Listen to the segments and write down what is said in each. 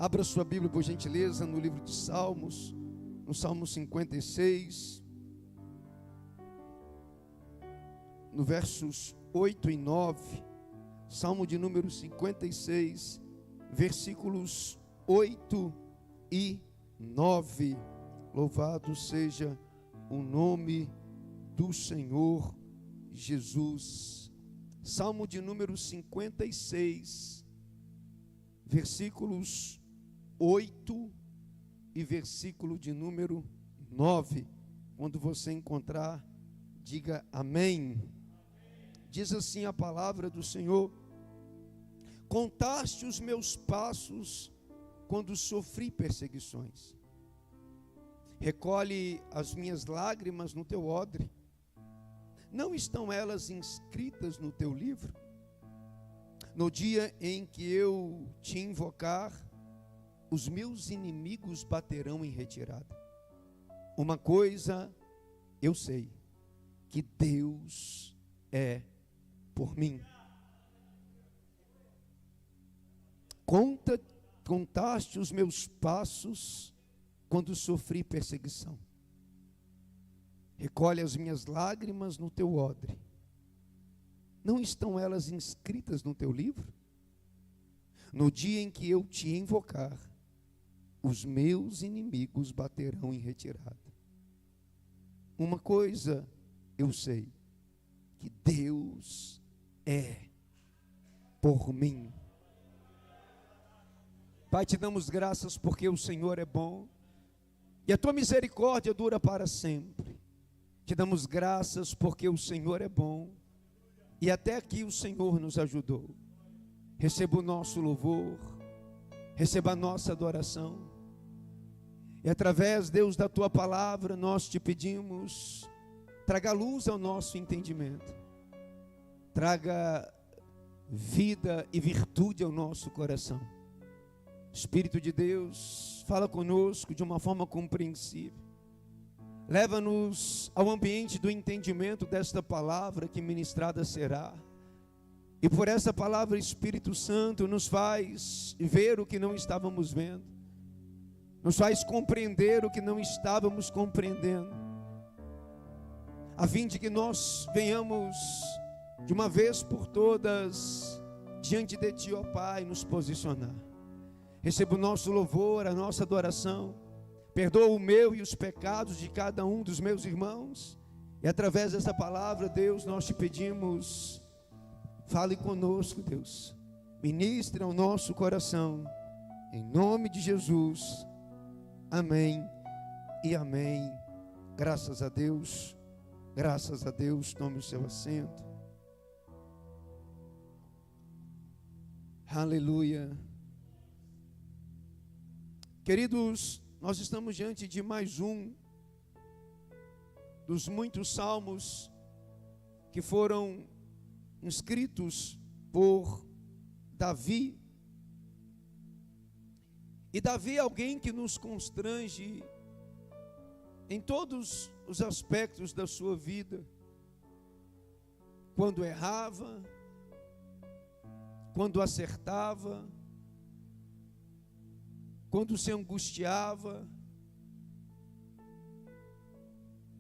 Abra sua Bíblia, por gentileza, no livro de Salmos, no Salmo 56, no versos 8 e 9, Salmo de número 56, versículos 8 e 9. Louvado seja o nome do Senhor Jesus. Salmo de número 56, versículos 8 e versículo de número 9. Quando você encontrar, diga amém. Diz assim a palavra do Senhor: contaste os meus passos quando sofri perseguições. Recolhe as minhas lágrimas no teu odre. Não estão elas inscritas no teu livro? No dia em que eu te invocar, os meus inimigos baterão em retirada. Uma coisa eu sei, que Deus é por mim. Contaste os meus passos quando sofri perseguição. Recolhe as minhas lágrimas no teu odre. Não estão elas inscritas no teu livro? No dia em que eu te invocar, os meus inimigos baterão em retirada. Uma coisa eu sei, que Deus é por mim. Pai, te damos graças porque o Senhor é bom e a tua misericórdia dura para sempre. Te damos graças porque o Senhor é bom e até aqui o Senhor nos ajudou. Receba o nosso louvor, receba a nossa adoração. E através, Deus, da tua palavra, nós te pedimos, traga luz ao nosso entendimento, traga vida e virtude ao nosso coração. Espírito de Deus, fala conosco de uma forma compreensível. Leva-nos ao ambiente do entendimento desta palavra que ministrada será. E por essa palavra, Espírito Santo, nos faz ver o que não estávamos vendo. Nos faz compreender o que não estávamos compreendendo. A fim de que nós venhamos, de uma vez por todas, diante de Ti, ó Pai, nos posicionar. Receba o nosso louvor, a nossa adoração. Perdoa o meu e os pecados de cada um dos meus irmãos. E através dessa palavra, Deus, nós te pedimos, fale conosco, Deus. Ministre ao nosso coração. Em nome de Jesus. Amém e amém. Graças a Deus. Graças a Deus. Tome o seu assento. Aleluia. Queridos, nós estamos diante de mais um dos muitos salmos que foram escritos por Davi. E Davi é alguém que nos constrange em todos os aspectos da sua vida. Quando errava, quando acertava, quando se angustiava.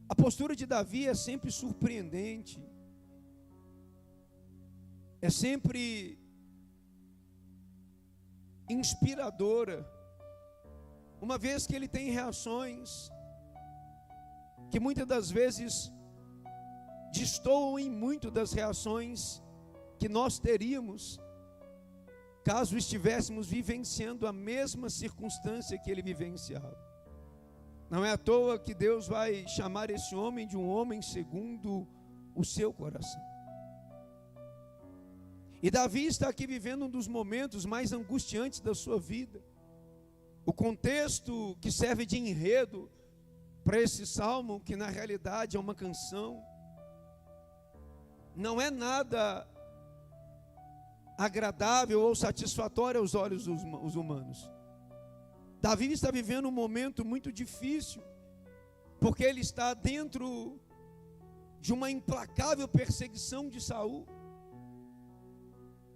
A postura de Davi é sempre surpreendente, é sempre inspiradora, uma vez que ele tem reações que muitas das vezes destoam em muito das reações que nós teríamos caso estivéssemos vivenciando a mesma circunstância que ele vivenciava. Não é à toa que Deus vai chamar esse homem de um homem segundo o seu coração. E Davi está aqui vivendo um dos momentos mais angustiantes da sua vida. O contexto que serve de enredo para esse salmo, que na realidade é uma canção, não é nada agradável ou satisfatório aos olhos dos humanos. Davi está vivendo um momento muito difícil, porque ele está dentro de uma implacável perseguição de Saul.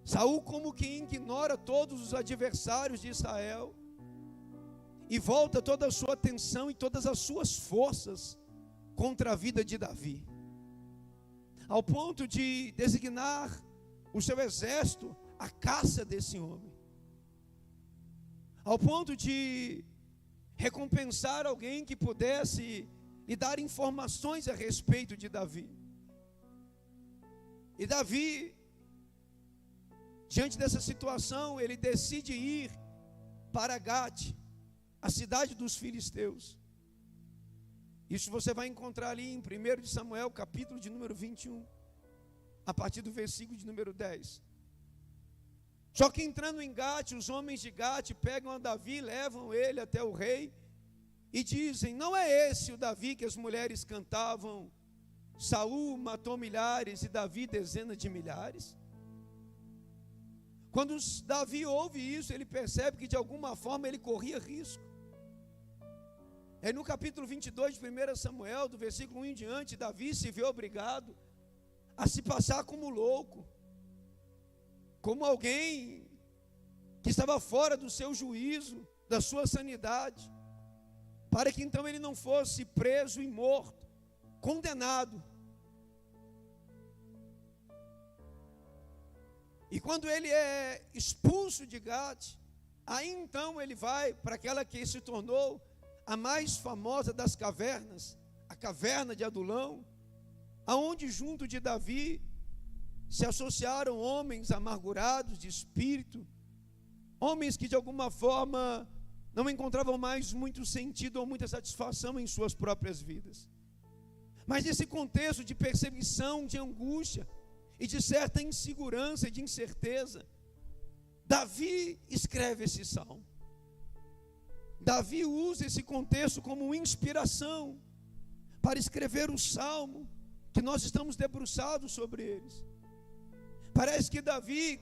Saul como que ignora todos os adversários de Israel, e volta toda a sua atenção e todas as suas forças contra a vida de Davi, ao ponto de designar o seu exército à caça desse homem, ao ponto de recompensar alguém que pudesse lhe dar informações a respeito de Davi. E Davi, diante dessa situação, ele decide ir para Gate, a cidade dos filisteus. Isso você vai encontrar ali em 1 de Samuel, capítulo de número 21, a partir do versículo de número 10. Só que entrando em Gate, os homens de Gate pegam a Davi, levam ele até o rei e dizem: não é esse o Davi que as mulheres cantavam, Saul matou milhares e Davi dezenas de milhares? Quando Davi ouve isso, ele percebe que de alguma forma ele corria risco. É no capítulo 22 de 1 Samuel, do versículo 1 em diante, Davi se vê obrigado a se passar como louco, como alguém que estava fora do seu juízo, da sua sanidade, para que então ele não fosse preso e morto, condenado. E quando ele é expulso de Gate, aí então ele vai para aquela que se tornou a mais famosa das cavernas, a caverna de Adulão, aonde junto de Davi se associaram homens amargurados de espírito, homens que de alguma forma não encontravam mais muito sentido ou muita satisfação em suas próprias vidas. Mas nesse contexto de perseguição, de angústia e de certa insegurança e de incerteza, Davi escreve esse salmo. Davi usa esse contexto como inspiração para escrever o salmo que nós estamos debruçados sobre eles. Parece que Davi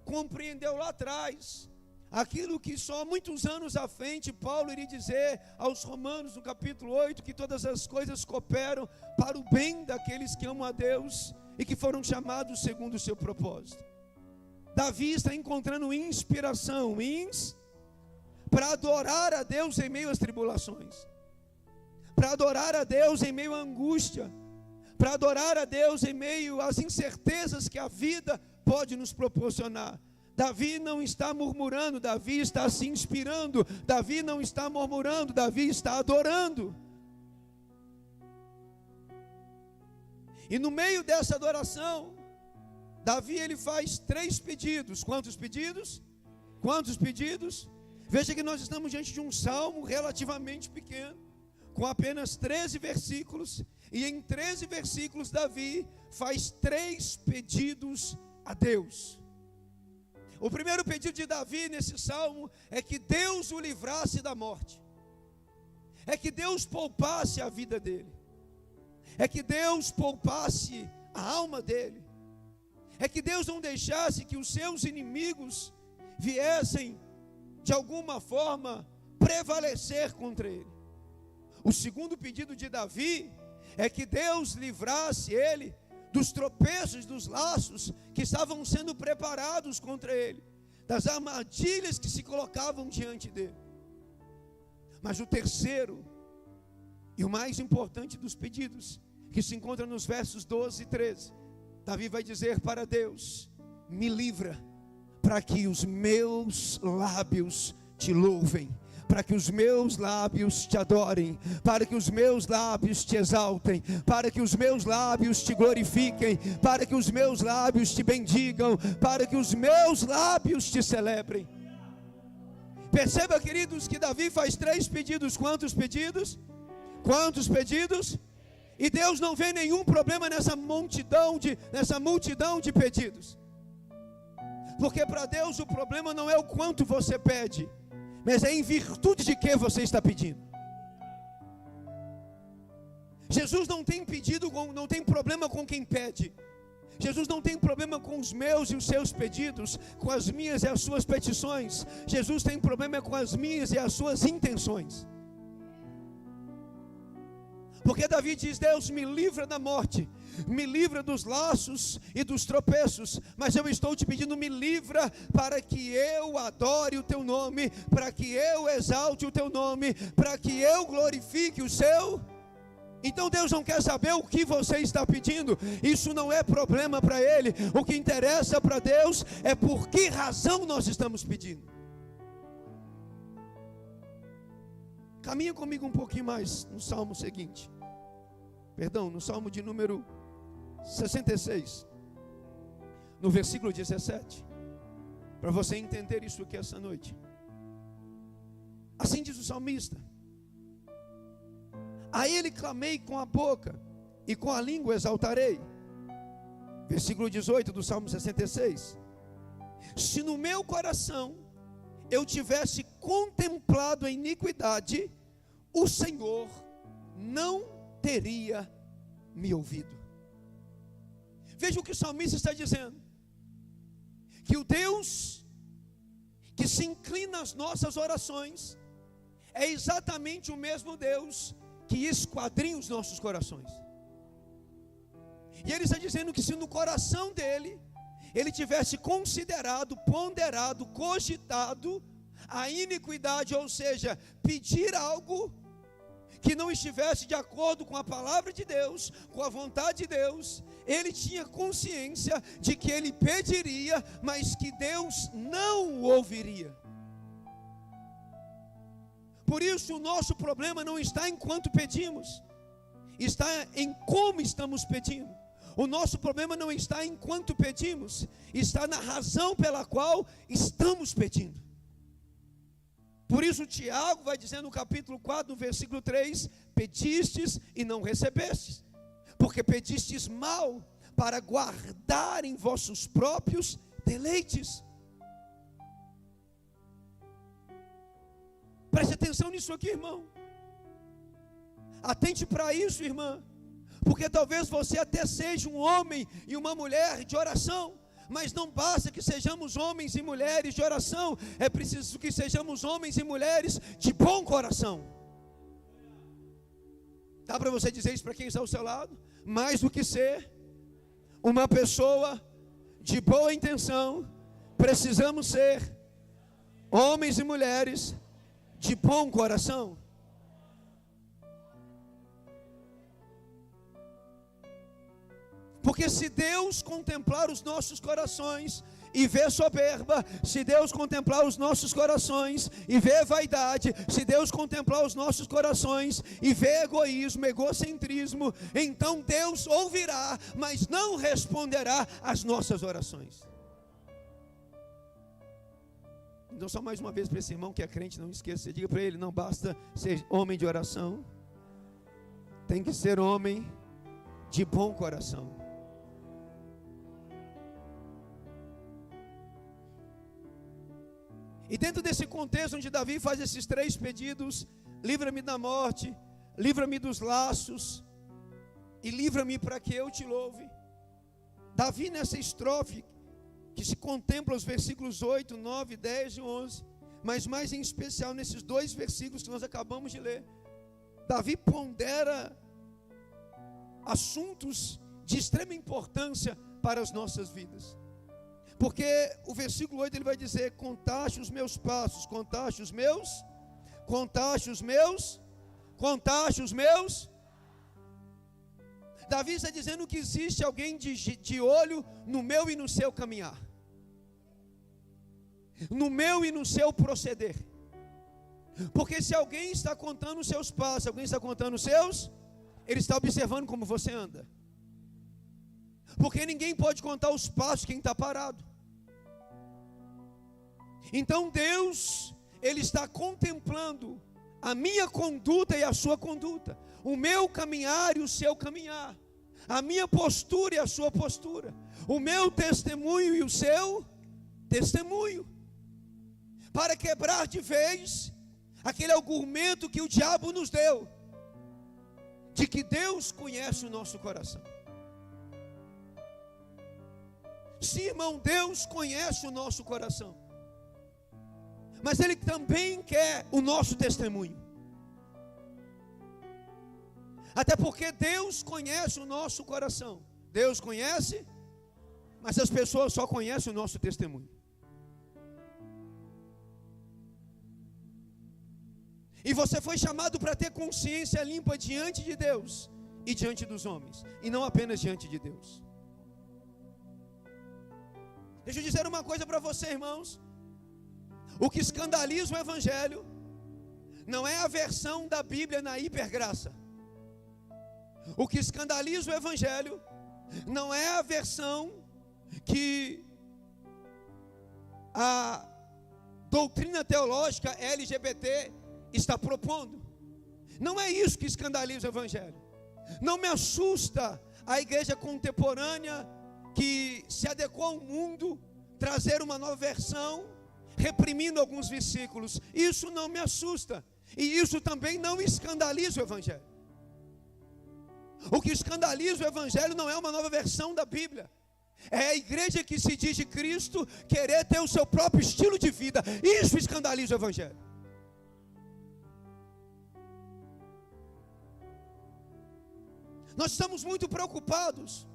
compreendeu lá atrás aquilo que só muitos anos à frente Paulo iria dizer aos Romanos no capítulo 8, que todas as coisas cooperam para o bem daqueles que amam a Deus e que foram chamados segundo o seu propósito. Davi está encontrando inspiração para adorar a Deus em meio às tribulações, para adorar a Deus em meio à angústia, para adorar a Deus em meio às incertezas que a vida pode nos proporcionar. Davi não está murmurando, Davi está se inspirando, Davi não está murmurando, Davi está adorando. E no meio dessa adoração, Davi ele faz 3 pedidos. Quantos pedidos? Quantos pedidos? Veja que nós estamos diante de um salmo relativamente pequeno, com apenas 13 versículos, e em 13 versículos Davi faz 3 pedidos a Deus. O primeiro pedido de Davi nesse salmo é que Deus o livrasse da morte, é que Deus poupasse a vida dele, é que Deus poupasse a alma dele, é que Deus não deixasse que os seus inimigos viessem de alguma forma prevalecer contra ele. O segundo pedido de Davi é que Deus livrasse ele dos tropeços, dos laços que estavam sendo preparados contra ele, das armadilhas que se colocavam diante dele. Mas o terceiro e o mais importante dos pedidos, que se encontra nos versos 12 e 13, Davi vai dizer para Deus: me livra, para que os meus lábios te louvem, para que os meus lábios te adorem, para que os meus lábios te exaltem, para que os meus lábios te glorifiquem, para que os meus lábios te bendigam, para que os meus lábios te celebrem. Perceba, queridos, que Davi faz 3 pedidos. Quantos pedidos? Quantos pedidos? E Deus não vê nenhum problema nessa multidão de pedidos, porque para Deus o problema não é o quanto você pede, mas é em virtude de que você está pedindo. Jesus não tem não tem problema com quem pede. Jesus não tem problema com os meus e os seus pedidos, com as minhas e as suas petições. Jesus tem problema com as minhas e as suas intenções. Porque Davi diz: Deus me livra da morte, me livra dos laços e dos tropeços, mas eu estou te pedindo, me livra para que eu adore o teu nome, para que eu exalte o teu nome, para que eu glorifique o seu. Então Deus não quer saber o que você está pedindo, isso não é problema para Ele. O que interessa para Deus é por que razão nós estamos pedindo. Caminha comigo um pouquinho mais no salmo seguinte, no salmo de número 66, no versículo 17, para você entender isso aqui essa noite. Assim diz o salmista: a Ele clamei com a boca, e com a língua exaltarei. Versículo 18 do Salmo 66. Se no meu coração eu tivesse contemplado a iniquidade, o Senhor não teria me ouvido. Veja o que o salmista está dizendo: que o Deus que se inclina às nossas orações é exatamente o mesmo Deus que esquadrinha os nossos corações. E ele está dizendo que se no coração dele, ele tivesse considerado, ponderado, cogitado a iniquidade, ou seja, pedir algo que não estivesse de acordo com a palavra de Deus, com a vontade de Deus, ele tinha consciência de que ele pediria, mas que Deus não o ouviria. Por isso o nosso problema não está em quanto pedimos, está em como estamos pedindo. O nosso problema não está em quanto pedimos, está na razão pela qual estamos pedindo. Por isso Tiago vai dizer no capítulo 4, no versículo 3, pedistes e não recebestes, porque pedistes mal, para guardar em vossos próprios deleites. Preste atenção nisso aqui, irmão. Atente para isso, irmã. Porque talvez você até seja um homem e uma mulher de oração, mas não basta que sejamos homens e mulheres de oração, é preciso que sejamos homens e mulheres de bom coração. Dá para você dizer isso para quem está ao seu lado? Mais do que ser uma pessoa de boa intenção, precisamos ser homens e mulheres de bom coração. Porque se Deus contemplar os nossos corações e ver soberba, se Deus contemplar os nossos corações e ver vaidade, se Deus contemplar os nossos corações e ver egoísmo, egocentrismo, então Deus ouvirá, mas não responderá às nossas orações. Então só mais uma vez para esse irmão que é crente, não esqueça, diga para ele, não basta ser homem de oração, tem que ser homem de bom coração. E dentro desse contexto onde Davi faz esses três pedidos, livra-me da morte, livra-me dos laços e livra-me para que eu te louve. Davi nessa estrofe, que se contempla os versículos 8, 9, 10 e 11, mas mais em especial nesses dois versículos que nós acabamos de ler, Davi pondera assuntos de extrema importância para as nossas vidas. Porque o versículo 8 ele vai dizer: contaste os meus passos, contaste os meus. Davi está dizendo que existe alguém de olho no meu e no seu caminhar, no meu e no seu proceder. Porque se alguém está contando os seus passos, alguém está contando os seus, ele está observando como você anda. Porque ninguém pode contar os passos de quem está parado. Então Deus, Ele está contemplando a minha conduta e a sua conduta, o meu caminhar e o seu caminhar, a minha postura e a sua postura, o meu testemunho e o seu testemunho, para quebrar de vez aquele argumento que o diabo nos deu, de que Deus conhece o nosso coração. Sim, irmão, Deus conhece o nosso coração, mas Ele também quer o nosso testemunho. Até porque Deus conhece o nosso coração. Deus conhece, mas as pessoas só conhecem o nosso testemunho. E você foi chamado para ter consciência limpa diante de Deus e diante dos homens, e não apenas diante de Deus. Deixa eu dizer uma coisa para você, irmãos. O que escandaliza o Evangelho não é a versão da Bíblia na hipergraça. O que escandaliza o Evangelho não é a versão que a doutrina teológica LGBT está propondo. Não é isso que escandaliza o Evangelho. Não me assusta a igreja contemporânea que se adequou ao mundo trazer uma nova versão, reprimindo alguns versículos. Isso não me assusta. E isso também não escandaliza o Evangelho. O que escandaliza o Evangelho não é uma nova versão da Bíblia. É a igreja que se diz de Cristo querer ter o seu próprio estilo de vida. Isso escandaliza o Evangelho. Nós estamos muito preocupados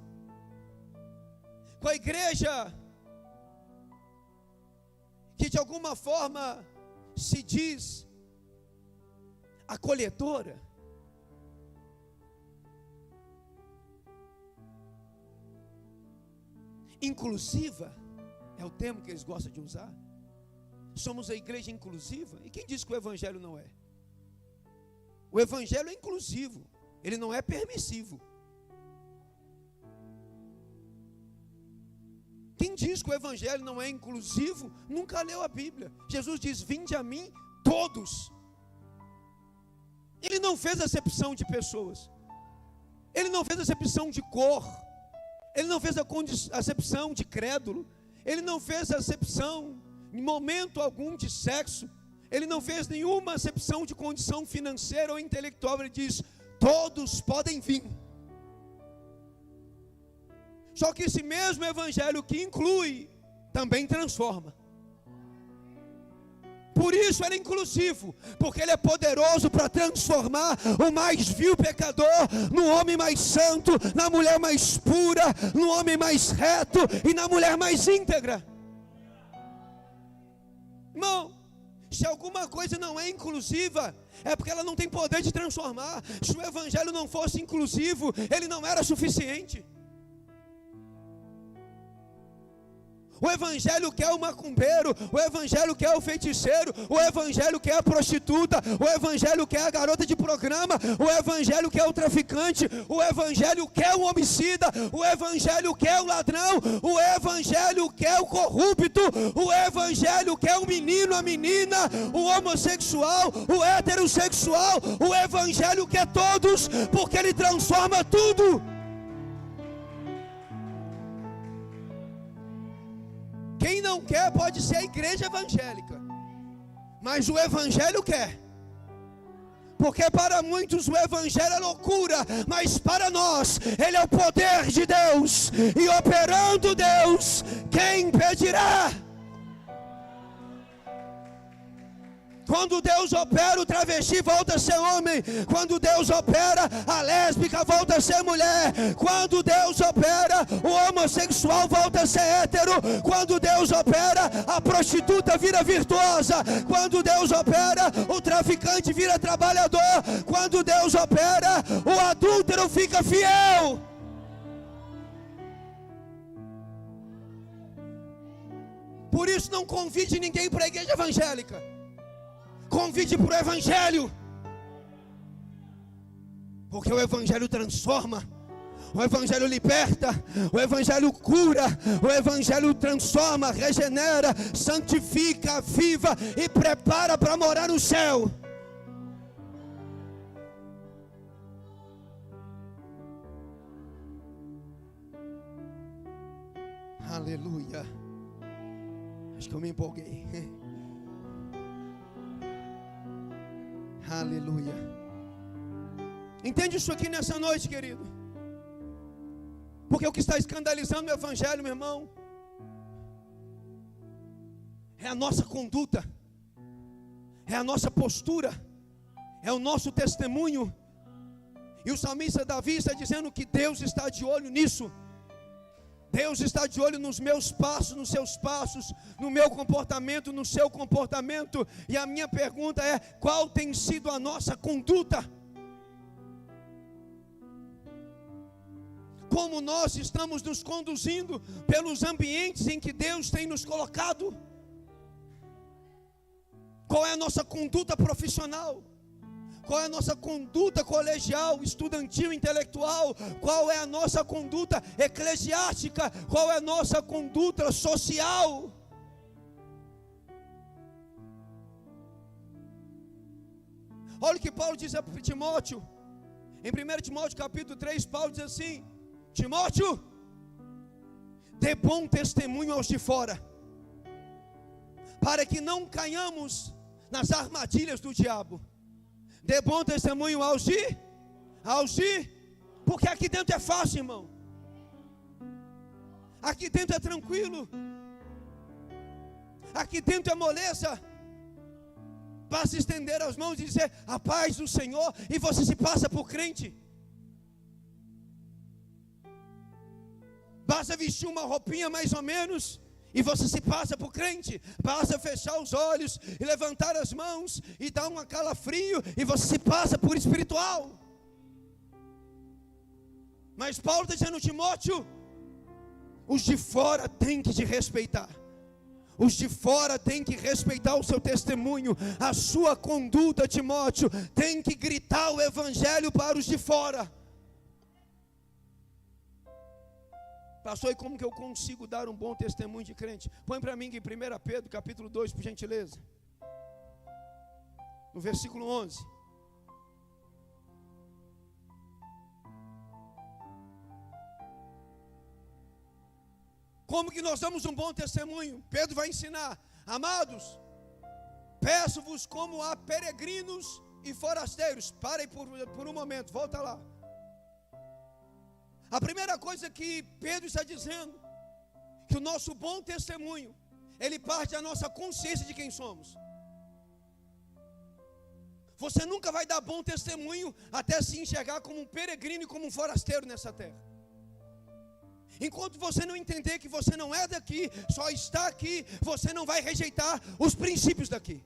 com a igreja que de alguma forma se diz acolhedora. Inclusiva é o termo que eles gostam de usar. Somos a igreja inclusiva. E quem diz que o Evangelho não é? O Evangelho é inclusivo, ele não é permissivo. Quem diz que o Evangelho não é inclusivo, nunca leu a Bíblia. Jesus diz: vinde a mim todos. Ele não fez acepção de pessoas. Ele não fez acepção de cor. Ele não fez acepção de crédulo. Ele não fez acepção em momento algum de sexo. Ele não fez nenhuma acepção de condição financeira ou intelectual. Ele diz: todos podem vir. Só que esse mesmo Evangelho que inclui, também transforma. Por isso ele é inclusivo, porque ele é poderoso para transformar o mais vil pecador no homem mais santo, na mulher mais pura, no homem mais reto e na mulher mais íntegra. Irmão, se alguma coisa não é inclusiva, é porque ela não tem poder de transformar. Se o Evangelho não fosse inclusivo, ele não era suficiente. O Evangelho quer o macumbeiro, o Evangelho quer o feiticeiro, o Evangelho quer a prostituta, o Evangelho quer a garota de programa, o Evangelho quer o traficante, o Evangelho quer o homicida, o Evangelho quer o ladrão, o Evangelho quer o corrupto, o Evangelho quer o menino, a menina, o homossexual, o heterossexual, o Evangelho quer todos, porque ele transforma tudo. Quem não quer pode ser a igreja evangélica, mas o Evangelho quer. Porque para muitos o Evangelho é loucura, mas para nós ele é o poder de Deus. E operando Deus, quem impedirá? Quando Deus opera, o travesti volta a ser homem. Quando Deus opera, a lésbica volta a ser mulher. Quando Deus opera, o homossexual volta a ser hétero. Quando Deus opera, a prostituta vira virtuosa. Quando Deus opera, o traficante vira trabalhador. Quando Deus opera, o adúltero fica fiel. Por isso não convide ninguém para a igreja evangélica. Convide para o Evangelho, porque o Evangelho transforma, o Evangelho liberta, o Evangelho cura, o Evangelho transforma, regenera, santifica, aviva e prepara para morar no céu. Aleluia. Acho que eu me empolguei. Aleluia. Entende isso aqui nessa noite, querido? Porque o que está escandalizando o Evangelho, meu irmão, é a nossa conduta, é a nossa postura, é o nosso testemunho, E o salmista Davi está dizendo que Deus está de olho nisso. Deus está de olho nos meus passos, nos seus passos, no meu comportamento, no seu comportamento. E a minha pergunta é: qual tem sido a nossa conduta? Como nós estamos nos conduzindo pelos ambientes em que Deus tem nos colocado? Qual é a nossa conduta profissional? Qual é a nossa conduta colegial, estudantil, intelectual? Qual é a nossa conduta eclesiástica? Qual é a nossa conduta social? Olha o que Paulo diz a Timóteo. Em 1 Timóteo capítulo 3, Paulo diz assim: Timóteo, dê bom testemunho aos de fora, para que não caiamos nas armadilhas do diabo. Dê bom testemunho aos de, porque aqui dentro é fácil, irmão. Aqui dentro é tranquilo. Aqui dentro é moleza. Basta estender as mãos e dizer a paz do Senhor, e você se passa por crente. Basta vestir uma roupinha mais ou menos, e você se passa por crente. Basta fechar os olhos e levantar as mãos e dar um calafrio, e você se passa por espiritual. Mas Paulo está dizendo: Timóteo, os de fora têm que te respeitar. Os de fora têm que respeitar o seu testemunho, a sua conduta. Timóteo, tem que gritar o evangelho para os de fora. Pastor, e como que eu consigo dar um bom testemunho de crente? Põe para mim em 1 Pedro capítulo 2, por gentileza, no versículo 11. Como que nós damos um bom testemunho? Pedro vai ensinar: amados, peço-vos como a peregrinos e forasteiros. Para aí por um momento, volta lá. A primeira coisa que Pedro está dizendo, que o nosso bom testemunho, ele parte da nossa consciência de quem somos. Você nunca vai dar bom testemunho até se enxergar como um peregrino e como um forasteiro nessa terra. Enquanto você não entender que você não é daqui, só está aqui, você não vai rejeitar os princípios daqui.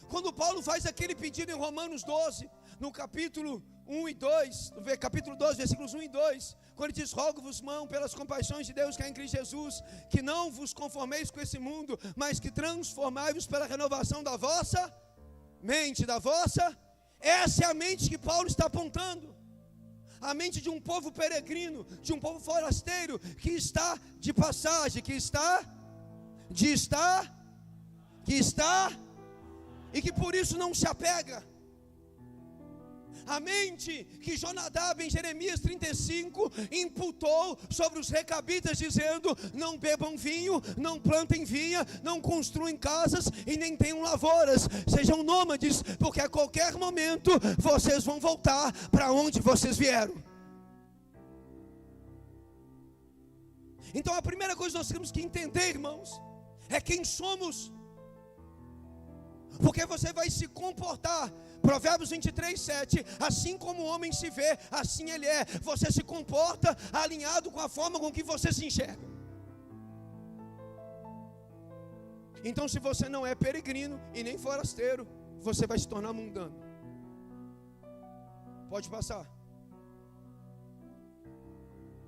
Quando Paulo faz aquele pedido em Romanos 12, no capítulo 1 e 2, capítulo 12, versículos 1 e 2, quando ele diz: rogo-vos, irmão, pelas compaixões de Deus que é em Cristo Jesus, que não vos conformeis com esse mundo, mas que transformai-vos pela renovação da vossa mente, essa é a mente que Paulo está apontando. A mente de um povo peregrino, de um povo forasteiro, que está de passagem, e que por isso não se apega. A mente que Jonadab em Jeremias 35 imputou sobre os recabitas, dizendo: não bebam vinho, não plantem vinha, não construam casas e nem tenham lavouras, sejam nômades, porque a qualquer momento vocês vão voltar para onde vocês vieram. Então a primeira coisa que nós temos que entender, irmãos, é quem somos. Porque você vai se comportar, Provérbios 23, 7, assim como o homem se vê, assim ele é. Você se comporta alinhado com a forma com que você se enxerga. Então, se você não é peregrino e nem forasteiro, você vai se tornar mundano. Pode passar.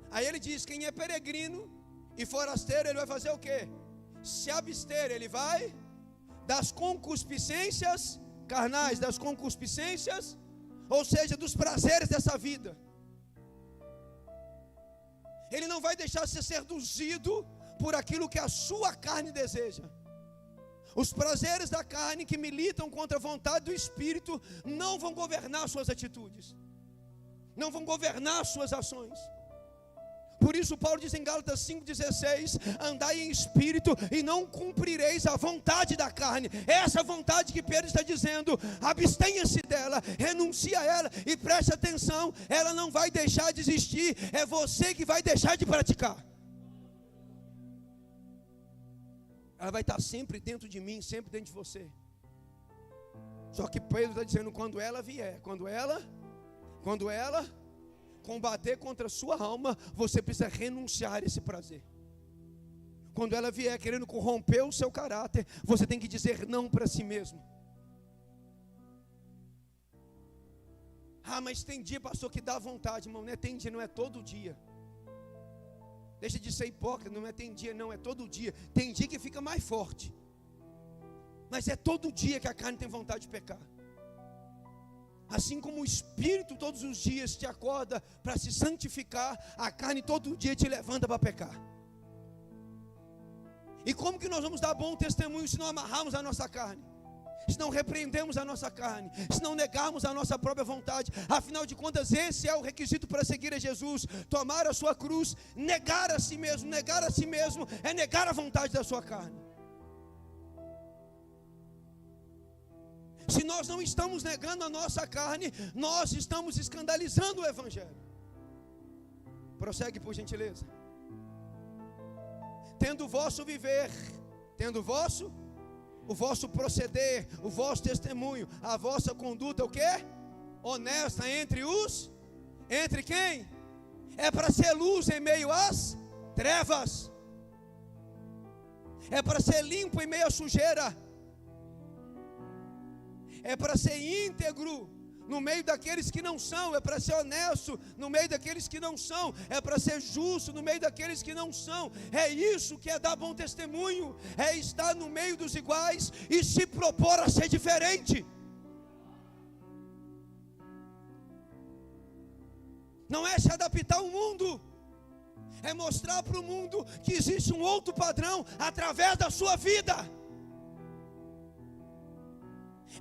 Aí ele diz: quem é peregrino e forasteiro, ele vai fazer o quê? Se abster, ele vai das concupiscências carnais, das concupiscências, ou seja, dos prazeres dessa vida. Ele não vai deixar ser seduzido por aquilo que a sua carne deseja. Os prazeres da carne que militam contra a vontade do Espírito não vão governar suas atitudes, não vão governar suas ações. Por isso Paulo diz em Gálatas 5,16: andai em espírito e não cumprireis a vontade da carne. Essa vontade que Pedro está dizendo, abstenha-se dela, renuncia a ela, e preste atenção, ela não vai deixar de existir, é você que vai deixar de praticar. Ela vai estar sempre dentro de mim, sempre dentro de você. Só que Pedro está dizendo, quando ela vier, quando ela combater contra a sua alma, você precisa renunciar a esse prazer. Quando ela vier querendo corromper o seu caráter, você tem que dizer não para si mesmo. Ah, mas tem dia, pastor, que dá vontade, irmão. Não é tem dia, não é todo dia. Deixa de ser hipócrita, não é tem dia, não, é todo dia. Tem dia que fica mais forte. Mas é todo dia que a carne tem vontade de pecar. Assim como o Espírito todos os dias te acorda para se santificar, a carne todo dia te levanta para pecar. E como que nós vamos dar bom testemunho se não amarrarmos a nossa carne? Se não repreendemos a nossa carne, se não negarmos a nossa própria vontade? Afinal de contas, esse é o requisito para seguir a Jesus: tomar a sua cruz, negar a si mesmo. Negar a si mesmo é negar a vontade da sua carne. Se nós não estamos negando a nossa carne, nós estamos escandalizando o Evangelho. Prossegue, por gentileza. Tendo o vosso viver, tendo o vosso proceder, o vosso testemunho, a vossa conduta, o quê? Honesta entre quem? É para ser luz em meio às trevas. É para ser limpo em meio à sujeira. É para ser íntegro no meio daqueles que não são. É para ser honesto no meio daqueles que não são. É para ser justo no meio daqueles que não são. É isso que é dar bom testemunho. É estar no meio dos iguais e se propor a ser diferente. Não é se adaptar ao mundo, é mostrar para o mundo que existe um outro padrão através da sua vida.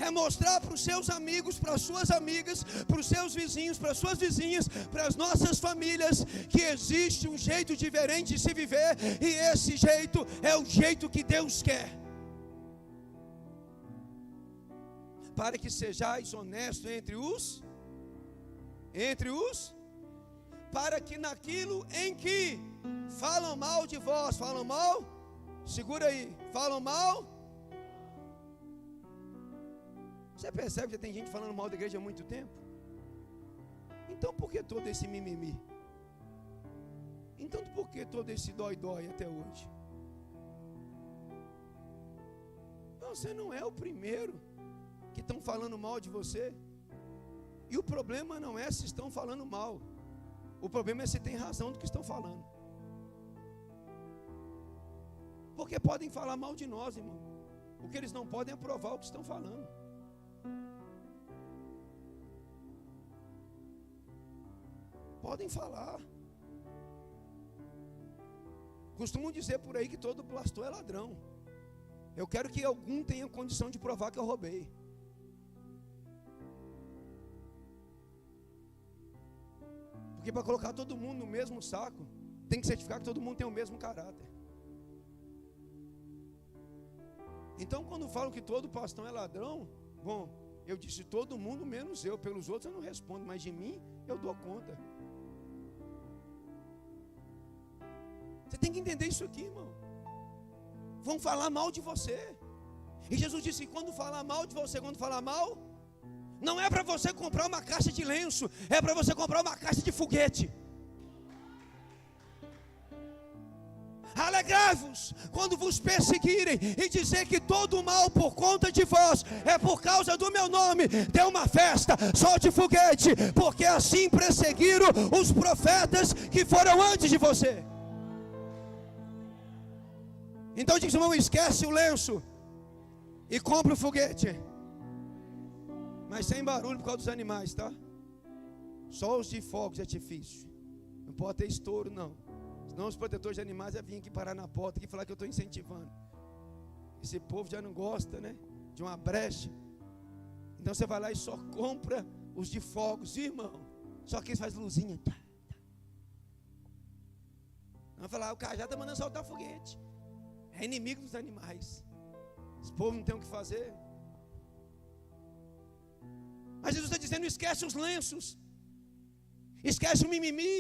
É mostrar para os seus amigos, para as suas amigas, para os seus vizinhos, para as suas vizinhas, para as nossas famílias, que existe um jeito diferente de se viver, e esse jeito é o jeito que Deus quer. Para que sejais honestos para que naquilo em que falam mal de vós, falam mal, segura aí, falam mal. Você percebe que tem gente falando mal da igreja há muito tempo? Então por que todo esse mimimi? Então por que todo esse dói-dói até hoje? Você não é o primeiro que estão falando mal de você. E o problema não é se estão falando mal. O problema é se tem razão do que estão falando. Porque podem falar mal de nós, irmão. O que eles não podem é provar o que estão falando. Podem falar. Costumam dizer por aí que todo pastor é ladrão. Eu quero que algum tenha condição de provar que eu roubei. Porque para colocar todo mundo no mesmo saco, tem que certificar que todo mundo tem o mesmo caráter. Então quando falam que todo pastor é ladrão, bom, eu disse todo mundo menos eu. Pelos outros eu não respondo, mas de mim eu dou conta. Você tem que entender isso aqui, irmão. Vão falar mal de você. E Jesus disse: quando falar mal de você, quando falar mal, não é para você comprar uma caixa de lenço, é para você comprar uma caixa de foguete. Alegrai-vos quando vos perseguirem e dizer que todo mal por conta de vós é por causa do meu nome. Dê uma festa, solte foguete, porque assim perseguiram os profetas que foram antes de você. Então diz, irmão, esquece o lenço e compra o foguete, mas sem barulho por causa dos animais, tá? Só os de fogos de artifício. Não pode ter estouro, não. Senão os protetores de animais vão vir aqui parar na porta e falar que eu estou incentivando. Esse povo já não gosta, né? De uma brecha. Então você vai lá e só compra os de fogos, irmão. Só que eles fazem luzinha. Vai falar, o cajado está mandando soltar foguete. É inimigo dos animais. Esse povo não tem o que fazer. Mas Jesus está dizendo, esquece os lenços. Esquece o mimimi.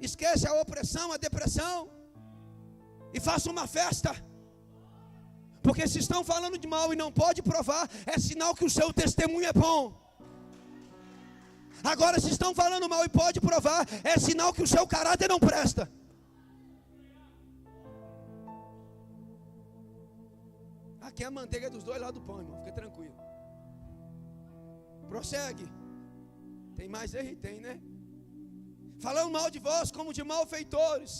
Esquece a opressão, a depressão. E faça uma festa. Porque Porque se estão falando de mal e não pode provar, é sinal que o seu testemunho é bom. Agora, se estão falando mal e pode provar, é sinal que o seu caráter não presta. Aqui é a manteiga dos dois lados do pão, irmão, fica tranquilo. Prossegue. Tem mais aí? Tem, né? Falando mal de vós como de malfeitores,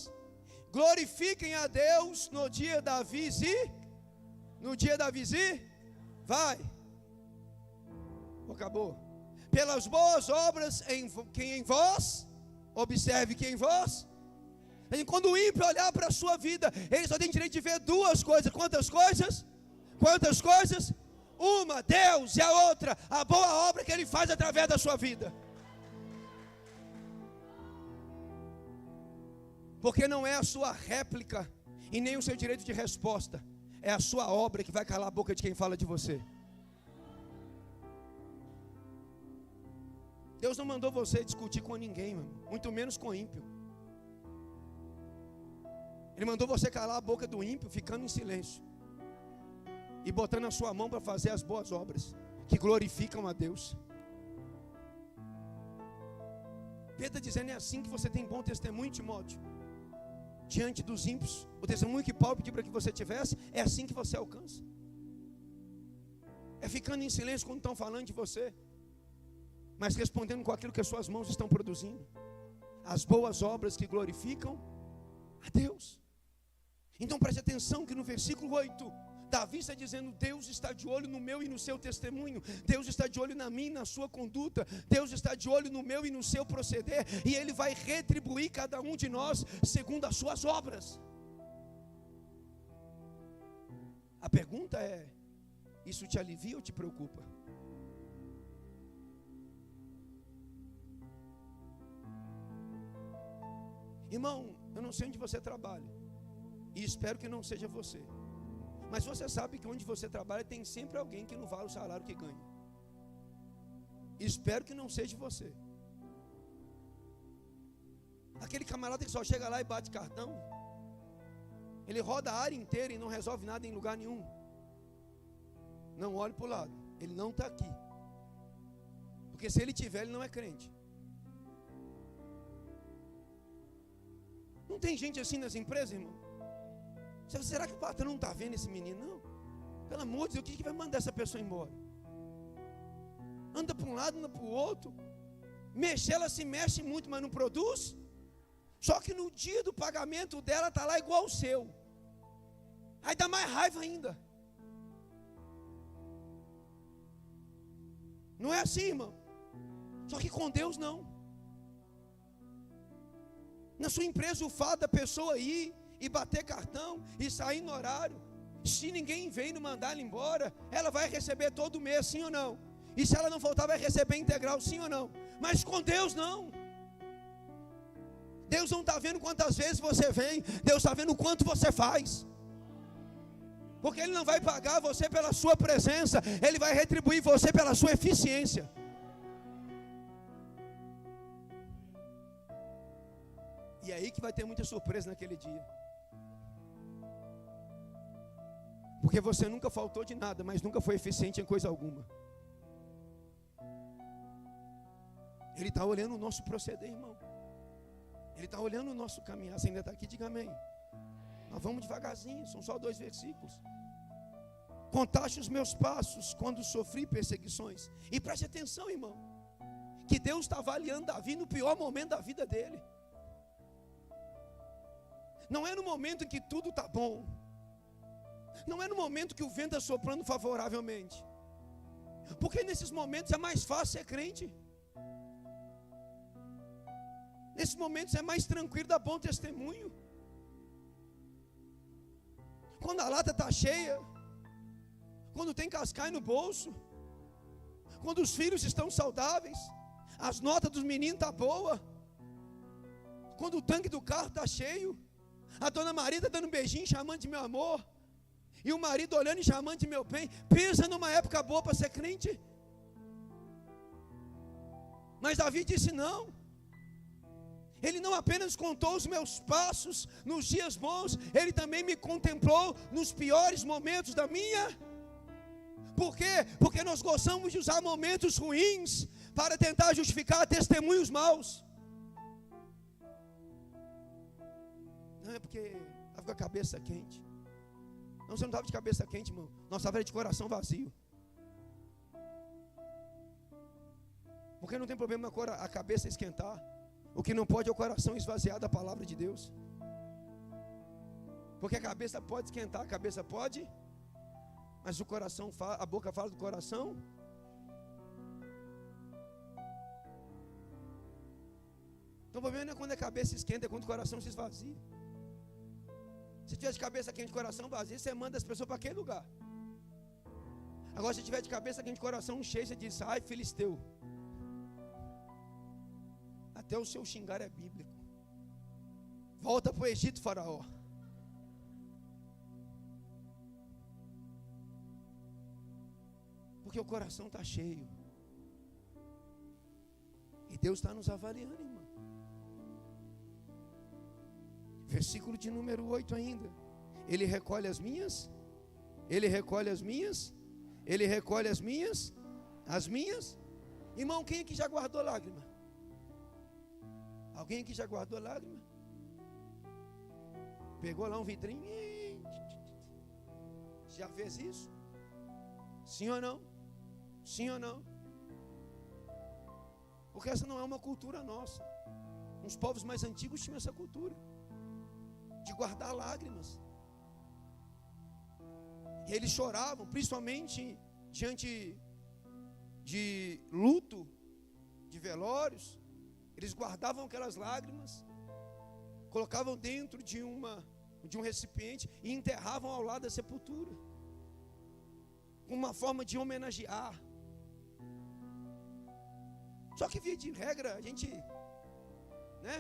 glorifiquem a Deus no dia da visita. No dia da visita, vai. Acabou. Pelas boas obras quem em vós, observe quem em vós. E quando o ímpio olhar para a sua vida, ele só tem direito de ver duas coisas. Quantas coisas? Quantas coisas? Uma, Deus, e a outra, a boa obra que Ele faz através da sua vida. Porque não é a sua réplica e nem o seu direito de resposta, é a sua obra que vai calar a boca de quem fala de você. Deus não mandou você discutir com ninguém, muito menos com ímpio. Ele mandou você calar a boca do ímpio, ficando em silêncio e botando a sua mão para fazer as boas obras que glorificam a Deus. Pedro está dizendo: é assim que você tem bom testemunho, Timóteo, diante dos ímpios. O testemunho que Paulo pediu para que você tivesse, é assim que você alcança. É ficando em silêncio quando estão falando de você, mas respondendo com aquilo que as suas mãos estão produzindo, as boas obras que glorificam a Deus. Então preste atenção que no versículo 8, Davi está dizendo: Deus está de olho no meu e no seu testemunho, Deus está de olho na minha e na sua conduta, Deus está de olho no meu e no seu proceder, e Ele vai retribuir cada um de nós segundo as suas obras. A pergunta é: isso te alivia ou te preocupa? Irmão, eu não sei onde você trabalha, e espero que não seja você, mas você sabe que onde você trabalha tem sempre alguém que não vale o salário que ganha. Espero que não seja você. Aquele camarada que só chega lá e bate cartão, ele roda a área inteira e não resolve nada em lugar nenhum. Não olhe para o lado, ele não está aqui, porque se ele tiver, ele não é crente. Não tem gente assim nas empresas, irmão? Será que o patrão não está vendo esse menino? Não. Pelo amor de Deus, o que vai mandar essa pessoa embora? Anda para um lado, anda para o outro. Mexer, ela se mexe muito, mas não produz. Só que no dia do pagamento dela está lá igual o seu. Aí dá mais raiva ainda. Não é assim, irmão? Só que com Deus não. Na sua empresa, o fato da pessoa ir e bater cartão e sair no horário, se ninguém vem não mandar ela embora, ela vai receber todo mês, sim ou não? E se ela não faltar, vai receber integral, sim ou não? Mas com Deus não. Deus não está vendo quantas vezes você vem, Deus está vendo o quanto você faz. Porque Ele não vai pagar você pela sua presença, Ele vai retribuir você pela sua eficiência. E é aí que vai ter muita surpresa naquele dia. Porque você nunca faltou de nada, mas nunca foi eficiente em coisa alguma. Ele está olhando o nosso proceder, irmão. Ele está olhando o nosso caminhar. Você ainda está aqui, diga amém. Nós vamos devagarzinho, são só 2 versículos. Contaste os meus passos quando sofri perseguições. E preste atenção, irmão, que Deus está avaliando Davi no pior momento da vida dele. Não é no momento em que tudo está bom. Não é no momento que o vento está soprando favoravelmente. Porque nesses momentos é mais fácil ser crente. Nesses momentos é mais tranquilo dar bom testemunho. Quando a lata está cheia, quando tem cascai no bolso, quando os filhos estão saudáveis, as notas dos meninos estão boas, quando o tanque do carro está cheio, a dona Maria está dando um beijinho, chamando de meu amor, e o marido olhando e chamando de meu bem. Pensa numa época boa para ser crente. Mas Davi disse não. Ele não apenas contou os meus passos nos dias bons, Ele também me contemplou nos piores momentos da minha. Por quê? Porque nós gostamos de usar momentos ruins para tentar justificar testemunhos maus. Não é porque estava com a cabeça quente. Não, você não estava de cabeça quente, irmão. Nós estávamos de coração vazio. Porque não tem problema a cabeça esquentar. O que não pode é o coração esvaziar da palavra de Deus. Porque a cabeça pode esquentar, a cabeça pode, mas o coração fala, a boca fala do coração. Então o problema não é quando a cabeça esquenta, é quando o coração se esvazia. Se tiver de cabeça quente, coração vazio, você manda as pessoas para aquele lugar. Agora, se tiver de cabeça quente, coração cheio, você diz: ai, filisteu. Até o seu xingar é bíblico. Volta para o Egito, Faraó. Porque o coração está cheio. E Deus está nos avaliando, irmão. Versículo de número 8 ainda. Ele recolhe as minhas. Ele recolhe as minhas. Ele recolhe as minhas. As minhas. Irmão, quem aqui já guardou lágrima? Alguém aqui já guardou lágrima? Pegou lá um vidrinho? Já fez isso? Sim ou não? Sim ou não? Porque essa não é uma cultura nossa. Os povos mais antigos tinham essa cultura de guardar lágrimas. E eles choravam, principalmente diante de luto, de velórios. Eles guardavam aquelas lágrimas, colocavam dentro de um recipiente e enterravam ao lado da sepultura, uma forma de homenagear. Só que via de regra a gente, né?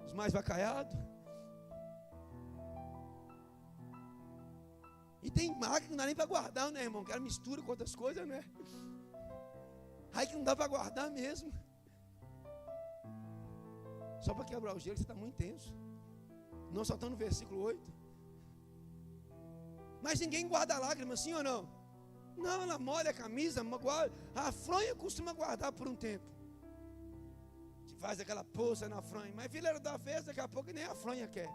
Os mais vacaiados. E tem máquina que não dá nem para guardar, né, irmão? Que ela mistura com outras coisas, né? Aí que não dá para guardar mesmo. Só para quebrar o gelo, você está muito tenso. Não só está no versículo 8. Mas ninguém guarda lágrimas, sim ou não? Não, ela molha a camisa, guarda. A fronha costuma guardar por um tempo. Você faz aquela poça na fronha. Mas fileiro da festa, daqui a pouco nem a fronha quer.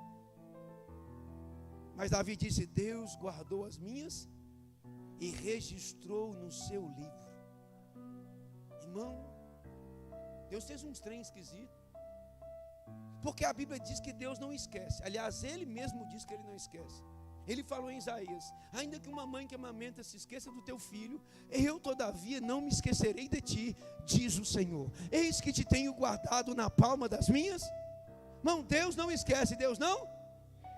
Mas Davi disse: Deus guardou as minhas e registrou no seu livro. Irmão, Deus fez uns trem esquisitos. Porque a Bíblia diz que Deus não esquece. Aliás, Ele mesmo diz que Ele não esquece. Ele falou em Isaías: ainda que uma mãe que amamenta se esqueça do teu filho, eu todavia não me esquecerei de ti, diz o Senhor. Eis que te tenho guardado na palma das minhas. Irmão, Deus não esquece, Deus não?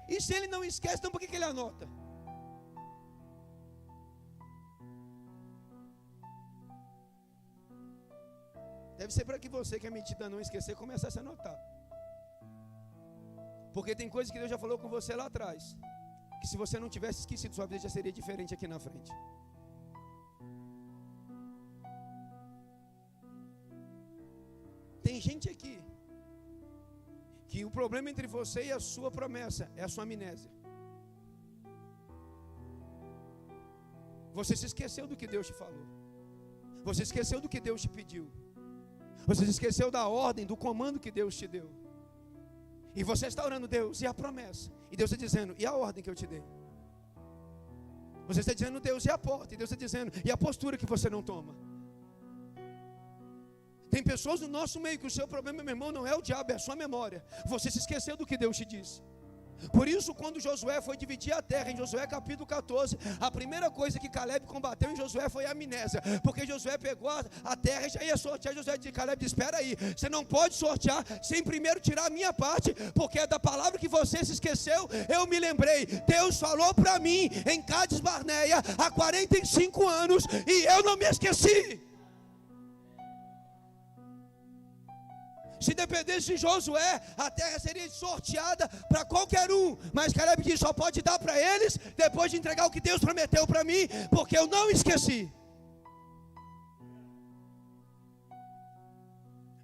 E se Ele não esquece, então por que Ele anota? Deve ser para que você que é metido a não esquecer começasse a anotar. Porque tem coisas que Deus já falou com você lá atrás, que se você não tivesse esquecido, sua vida já seria diferente aqui na frente. Tem gente aqui que o problema entre você e a sua promessa é a sua amnésia. Você se esqueceu do que Deus te falou. Você esqueceu do que Deus te pediu. Você se esqueceu da ordem, do comando que Deus te deu. E você está orando: Deus, e a promessa? E Deus está dizendo: e a ordem que eu te dei? Você está dizendo: Deus, e a porta? E Deus está dizendo: e a postura que você não toma? Tem pessoas no nosso meio que o seu problema, meu irmão, não é o diabo, é a sua memória. Você se esqueceu do que Deus te disse. Por isso, quando Josué foi dividir a terra, em Josué capítulo 14, a primeira coisa que Caleb combateu em Josué foi a amnésia. Porque Josué pegou a terra e já ia sortear. Josué de Caleb disse: espera aí, você não pode sortear sem primeiro tirar a minha parte, porque é da palavra que você se esqueceu. Eu me lembrei, Deus falou para mim em Cádiz Barneia há 45 anos e eu não me esqueci. Se dependesse de Josué, a terra seria sorteada para qualquer um. Mas Caleb disse: só pode dar para eles depois de entregar o que Deus prometeu para mim, porque eu não esqueci.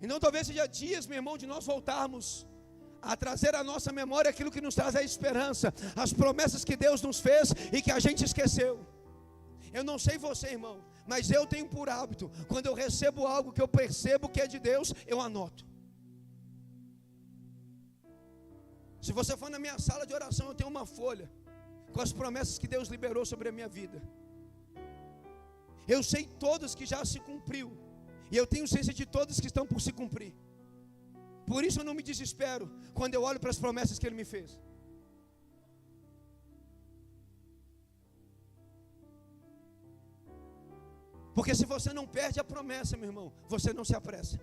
Então talvez seja dias, meu irmão, de nós voltarmos a trazer à nossa memória aquilo que nos traz a esperança, as promessas que Deus nos fez e que a gente esqueceu. Eu não sei você, irmão, mas eu tenho por hábito, quando eu recebo algo que eu percebo que é de Deus, eu anoto. Se você for na minha sala de oração, eu tenho uma folha com as promessas que Deus liberou sobre a minha vida. Eu sei todas que já se cumpriu, e eu tenho ciência de todas que estão por se cumprir. Por isso eu não me desespero quando eu olho para as promessas que Ele me fez. Porque se você não perde a promessa, meu irmão, você não se apressa.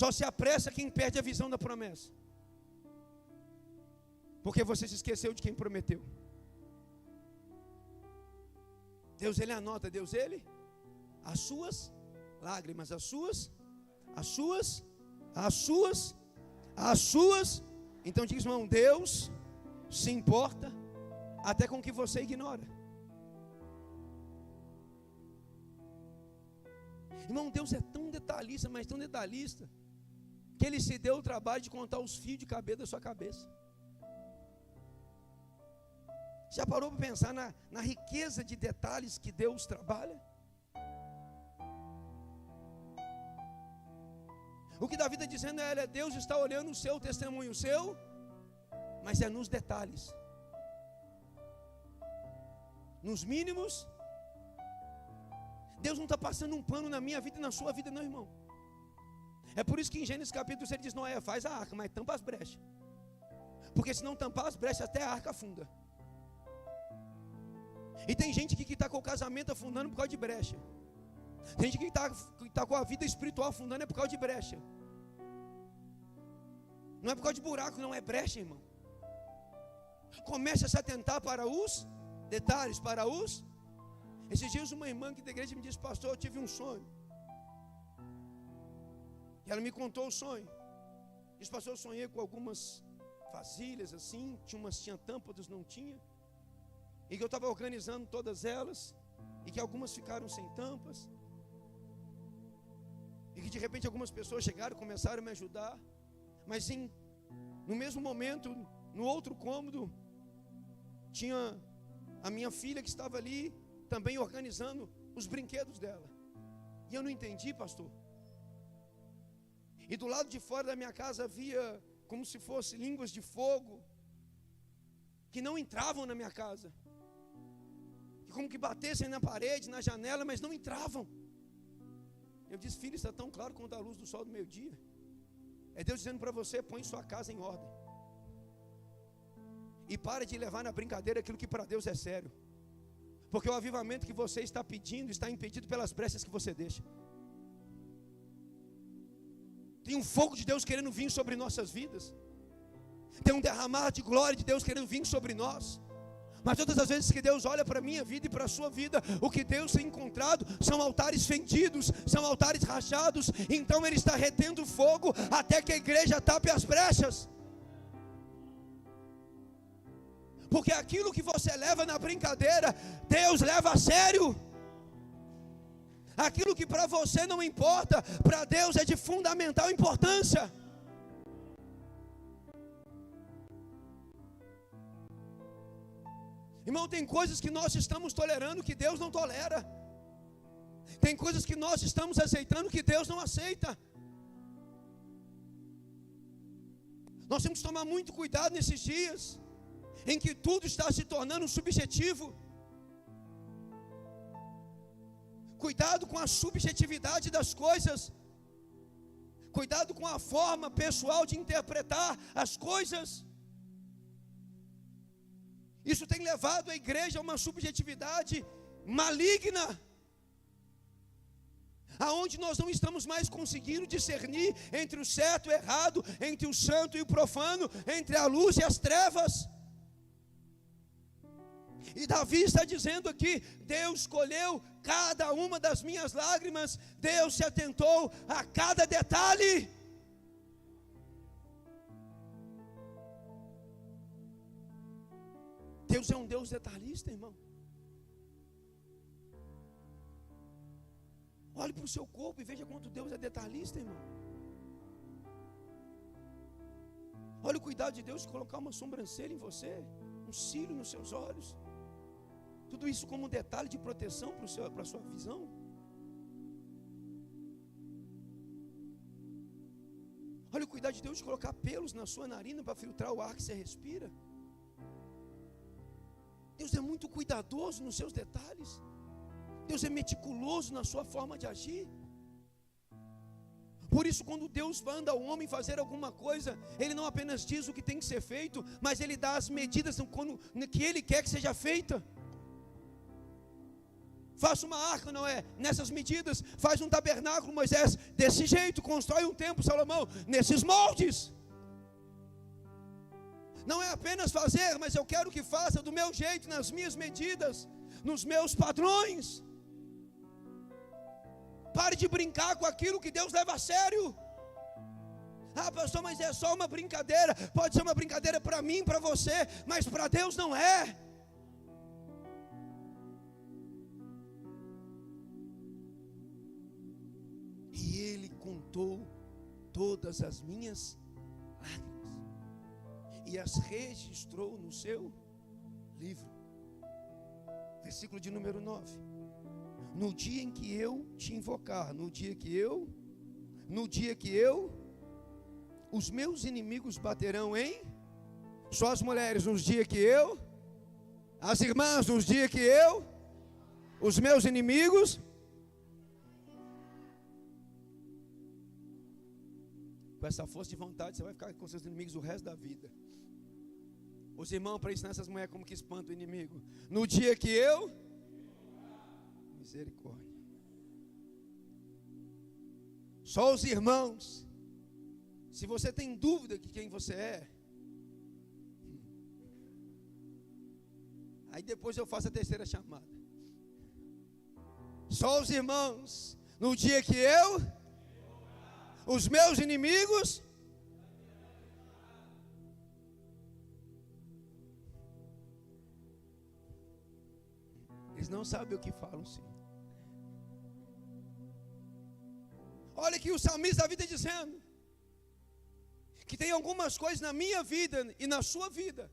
Só se apressa quem perde a visão da promessa. Porque você se esqueceu de quem prometeu. Deus, Ele anota, Deus, Ele, as suas lágrimas, as suas. Então diz, irmão, Deus se importa até com o que você ignora. Irmão, Deus é tão detalhista, mas tão detalhista, que Ele se deu o trabalho de contar os fios de cabelo da sua cabeça. Já parou para pensar na riqueza de detalhes que Deus trabalha? O que Davi está dizendo é, Deus está olhando o seu testemunho, mas é nos detalhes, nos mínimos. Deus não está passando um pano na minha vida e na sua vida, não, irmão. É por isso que em Gênesis capítulo 6 ele diz, Noé, faz a arca, mas tampa as brechas. Porque se não tampar as brechas, até a arca afunda. E tem gente que está com o casamento afundando por causa de brecha. Tem gente que está com a vida espiritual afundando é por causa de brecha. Não é por causa de buraco, não, é brecha, irmão. Comece a se atentar para os detalhes, para os... Esses dias uma irmã aqui da igreja me disse, pastor, eu tive um sonho. E ela me contou o sonho. Disse, pastor, eu sonhei com algumas vasilhas assim, tinha tampa, outras não tinha. E que eu estava organizando todas elas, e que algumas ficaram sem tampas. E que de repente algumas pessoas chegaram e começaram a me ajudar. Mas no mesmo momento, no outro cômodo, tinha a minha filha que estava ali, também organizando os brinquedos dela. E eu não entendi, pastor. E do lado de fora da minha casa havia como se fosse línguas de fogo que não entravam na minha casa. E como que batessem na parede, na janela, mas não entravam. Eu disse, filho, está tão claro quanto a luz do sol do meio-dia. É Deus dizendo para você, põe sua casa em ordem. E para de levar na brincadeira aquilo que para Deus é sério. Porque o avivamento que você está pedindo está impedido pelas brechas que você deixa. Tem um fogo de Deus querendo vir sobre nossas vidas. Tem um derramar de glória de Deus querendo vir sobre nós. Mas todas as vezes que Deus olha para a minha vida e para a sua vida, o que Deus tem encontrado são altares fendidos, são altares rachados. Então Ele está retendo fogo até que a igreja tape as brechas. Porque aquilo que você leva na brincadeira, Deus leva a sério. Aquilo que para você não importa, para Deus é de fundamental importância. Irmão, tem coisas que nós estamos tolerando que Deus não tolera. Tem coisas que nós estamos aceitando que Deus não aceita. Nós temos que tomar muito cuidado nesses dias em que tudo está se tornando subjetivo. Cuidado com a subjetividade das coisas. Cuidado com a forma pessoal de interpretar as coisas. Isso tem levado a igreja a uma subjetividade maligna, aonde nós não estamos mais conseguindo discernir entre o certo e o errado, entre o santo e o profano, entre a luz e as trevas. E Davi está dizendo aqui, Deus escolheu cada uma das minhas lágrimas, Deus se atentou a cada detalhe. Deus é um Deus detalhista, irmão. Olhe para o seu corpo e veja quanto Deus é detalhista, irmão. Olha o cuidado de Deus de colocar uma sobrancelha em você, um cílio nos seus olhos. Tudo isso como um detalhe de proteção para a sua visão. Olha o cuidado de Deus de colocar pelos na sua narina para filtrar o ar que você respira. Deus é muito cuidadoso nos seus detalhes. Deus é meticuloso na sua forma de agir. Por isso, quando Deus manda o homem fazer alguma coisa, Ele não apenas diz o que tem que ser feito, mas Ele dá as medidas que Ele quer que seja feita. Faça uma arca, não é? Nessas medidas. Faz um tabernáculo, Moisés, desse jeito. Constrói um templo, Salomão, nesses moldes. Não é apenas fazer, mas eu quero que faça do meu jeito, nas minhas medidas, nos meus padrões. Pare de brincar com aquilo que Deus leva a sério. Ah, pastor, mas é só uma brincadeira. Pode ser uma brincadeira para mim, para você, mas para Deus não é. E Ele contou todas as minhas lágrimas e as registrou no seu livro. Versículo de número 9. No dia em que eu te invocar, no dia que eu, os meus inimigos baterão em, só as mulheres nos dias que eu, as irmãs nos dias que eu, os meus inimigos. Com essa força de vontade, você vai ficar com seus inimigos o resto da vida. Os irmãos, para ensinar essas mulheres como que espanta o inimigo. No dia que eu, misericórdia. Só os irmãos. Se você tem dúvida de quem você é, aí depois eu faço a terceira chamada. Só os irmãos. No dia que eu, os meus inimigos, eles não sabem o que falam, sim. Olha aqui o salmista Davi está dizendo que tem algumas coisas na minha vida e na sua vida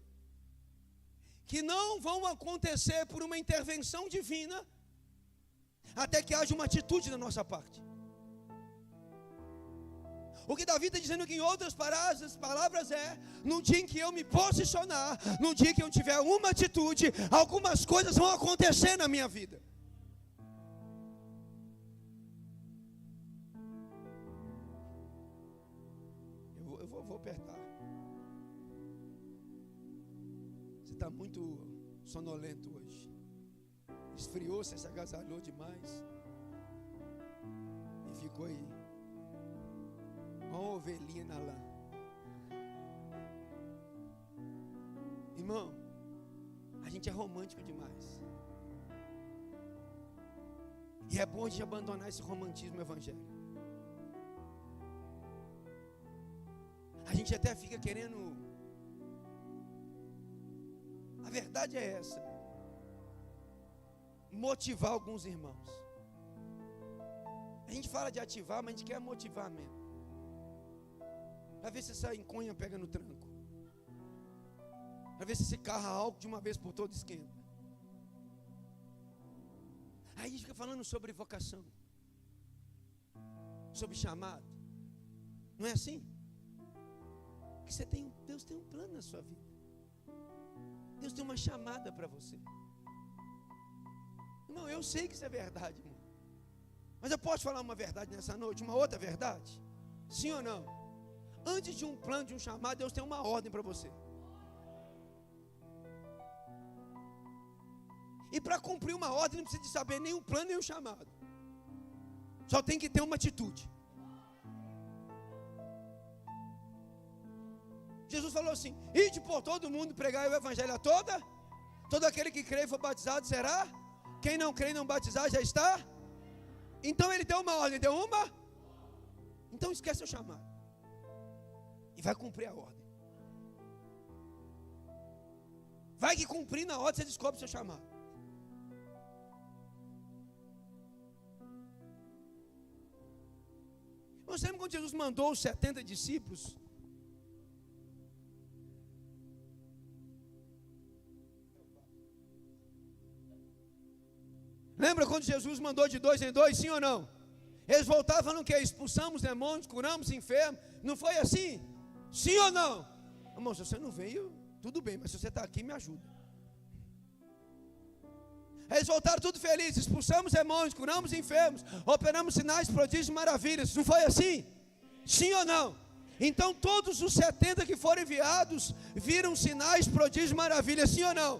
que não vão acontecer por uma intervenção divina até que haja uma atitude da nossa parte. O que Davi está dizendo que em outras palavras é, no dia em que eu me posicionar, no dia que eu tiver uma atitude, algumas coisas vão acontecer na minha vida. Eu vou apertar. Você está muito sonolento hoje. Esfriou, você se agasalhou demais. E ficou aí. Uma ovelhinha na lã. Irmão, a gente é romântico demais. E é bom a gente abandonar esse romantismo evangélico. A gente até fica querendo. A verdade é essa. Motivar alguns irmãos. A gente fala de ativar, mas a gente quer motivar mesmo. Para ver se essa enconha pega no tranco. Para ver se esse carro a álcool de uma vez por todas esquenta. Aí a gente fica falando sobre vocação. Sobre chamado. Não é assim? Que Deus tem um plano na sua vida. Deus tem uma chamada para você. Irmão, eu sei que isso é verdade, irmão. Mas eu posso falar uma verdade nessa noite? Uma outra verdade? Sim ou não? Antes de um plano, de um chamado, Deus tem uma ordem para você. E para cumprir uma ordem, não precisa de saber nem o plano, nem o chamado. Só tem que ter uma atitude. Jesus falou assim: ide por todo mundo pregar o evangelho a toda. Todo aquele que crê e for batizado será. Quem não crê e não batizar já está. Então ele deu uma ordem, deu uma. Então esquece o chamado. E vai cumprir a ordem. Vai que cumprir na ordem, você descobre o seu chamado. quando Jesus mandou os 70 discípulos, lembra quando Jesus mandou de 2 em 2, sim ou não? Eles voltavam falando que expulsamos demônios, curamos enfermos. Não foi assim? Sim ou não? Irmão, se você não veio, tudo bem, mas se você está aqui, me ajuda. Eles voltaram tudo felizes, expulsamos demônios, curamos enfermos, operamos sinais, prodígios e maravilhas. Não foi assim? Sim ou não? Então todos os 70 que foram enviados viram sinais, prodígios e maravilhas, sim ou não?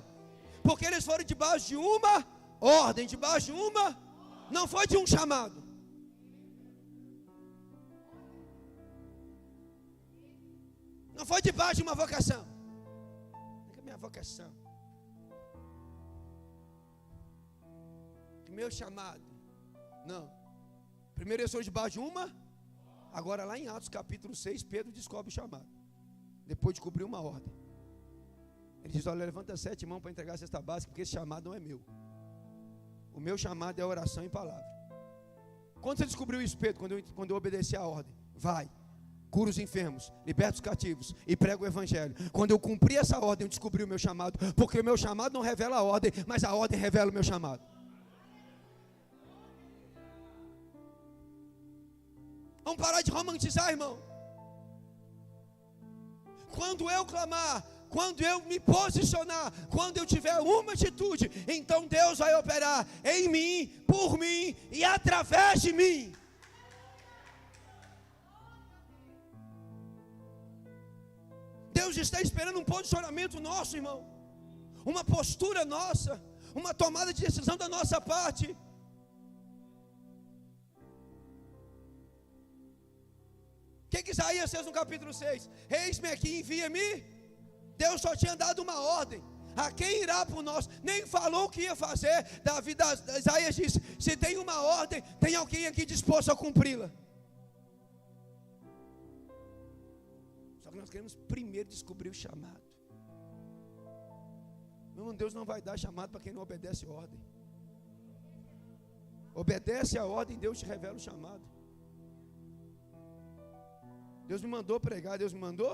Porque eles foram debaixo de uma ordem, debaixo de uma, não foi de um chamado. Não foi debaixo de uma vocação. É minha vocação. Meu chamado. Não. Primeiro eu sou debaixo de uma. Agora lá em Atos capítulo 6, Pedro descobre o chamado. Depois de cumprir uma ordem. Ele diz, olha, levanta 7 mãos para entregar a cesta básica, porque esse chamado não é meu. O meu chamado é oração e palavra. Quando você descobriu isso, Pedro? Quando eu obedeci a ordem. Vai, cura os enfermos, liberta os cativos e prega o evangelho. Quando eu cumpri essa ordem, eu descobri o meu chamado. Porque o meu chamado não revela a ordem, mas a ordem revela o meu chamado. Vamos parar de romantizar, irmão. Quando eu clamar, quando eu me posicionar, quando eu tiver uma atitude, então Deus vai operar em mim, por mim e através de mim. Deus está esperando um posicionamento nosso, irmão. Uma postura nossa, uma tomada de decisão da nossa parte. O que Isaías fez no capítulo 6? Eis-me aqui, envia-me. Deus só tinha dado uma ordem. A quem irá por nós? Nem falou o que ia fazer. Isaías disse, se tem uma ordem, tem alguém aqui disposto a cumpri-la. Só que nós queremos primeiro descobrir o chamado. Meu irmão, Deus não vai dar chamado para quem não obedece a ordem. Obedece a ordem, Deus te revela o chamado. Deus me mandou pregar, Deus me mandou.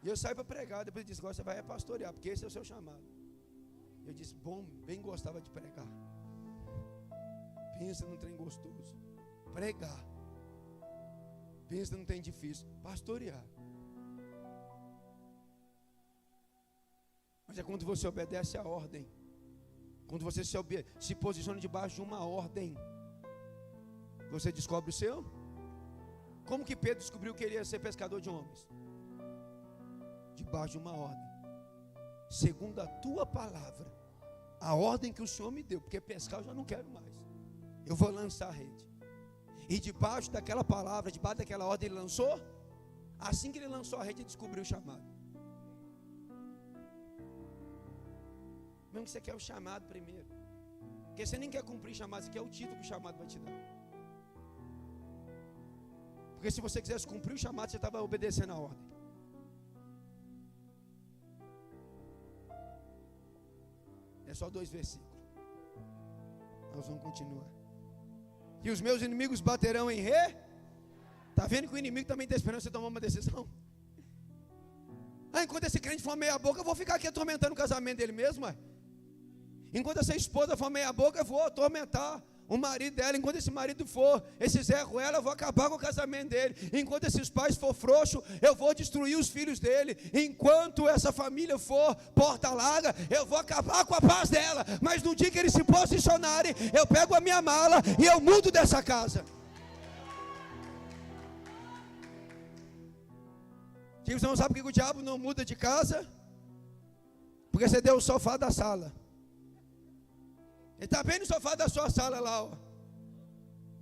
E eu saí para pregar. Depois ele disse, agora você vai pastorear, porque esse é o seu chamado. Eu disse, bom, bem gostava de pregar. Pensa num trem gostoso. Pregar. Pensa num trem difícil. Pastorear. Mas é quando você obedece a ordem. Quando você se posiciona debaixo de uma ordem. Você descobre o seu. Como que Pedro descobriu que ele ia ser pescador de homens? Debaixo de uma ordem. Segundo a tua palavra. A ordem que o Senhor me deu. Porque pescar eu já não quero mais. Eu vou lançar a rede. E debaixo daquela palavra, debaixo daquela ordem ele lançou. Assim que ele lançou a rede, ele descobriu o chamado. Mesmo que você quer o chamado primeiro. Porque você nem quer cumprir o chamado, você quer o título que o chamado vai te dar. Porque se você quisesse cumprir o chamado, você estava obedecendo a ordem. É só 2 versículos. Nós vamos continuar. E os meus inimigos baterão em ré. Está vendo que o inimigo também está esperando você tomar uma decisão? Enquanto esse crente for meia boca, eu vou ficar aqui atormentando o casamento dele mesmo. Enquanto essa esposa for meia boca, eu vou atormentar o marido dela. Enquanto esse marido for esse Zé Ruela, eu vou acabar com o casamento dele. Enquanto esses pais for frouxo, eu vou destruir os filhos dele. Enquanto essa família for porta larga, eu vou acabar com a paz dela. Mas no dia que eles se posicionarem, eu pego a minha mala e eu mudo dessa casa. Tipo, você não sabe por que o diabo não muda de casa? Porque você deu o sofá da sala. Ele está bem no sofá da sua sala lá, ó.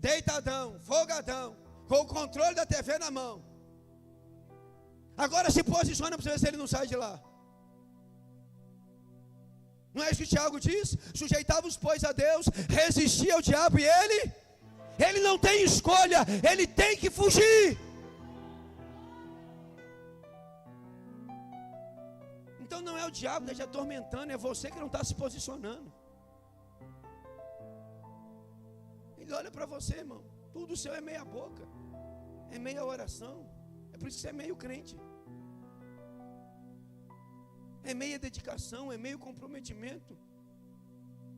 Deitadão, folgadão, com o controle da TV na mão. Agora se posiciona para você ver se ele não sai de lá. Não é isso que Tiago diz? Sujeitava-os, pois, a Deus, resistia ao diabo e ele não tem escolha, ele tem que fugir. Então não é o diabo que está te atormentando, é você que não está se posicionando. Ele olha para você, irmão, tudo seu é meia boca. é meia oração. É por isso que você é meio crente. É meia dedicação, é meio comprometimento.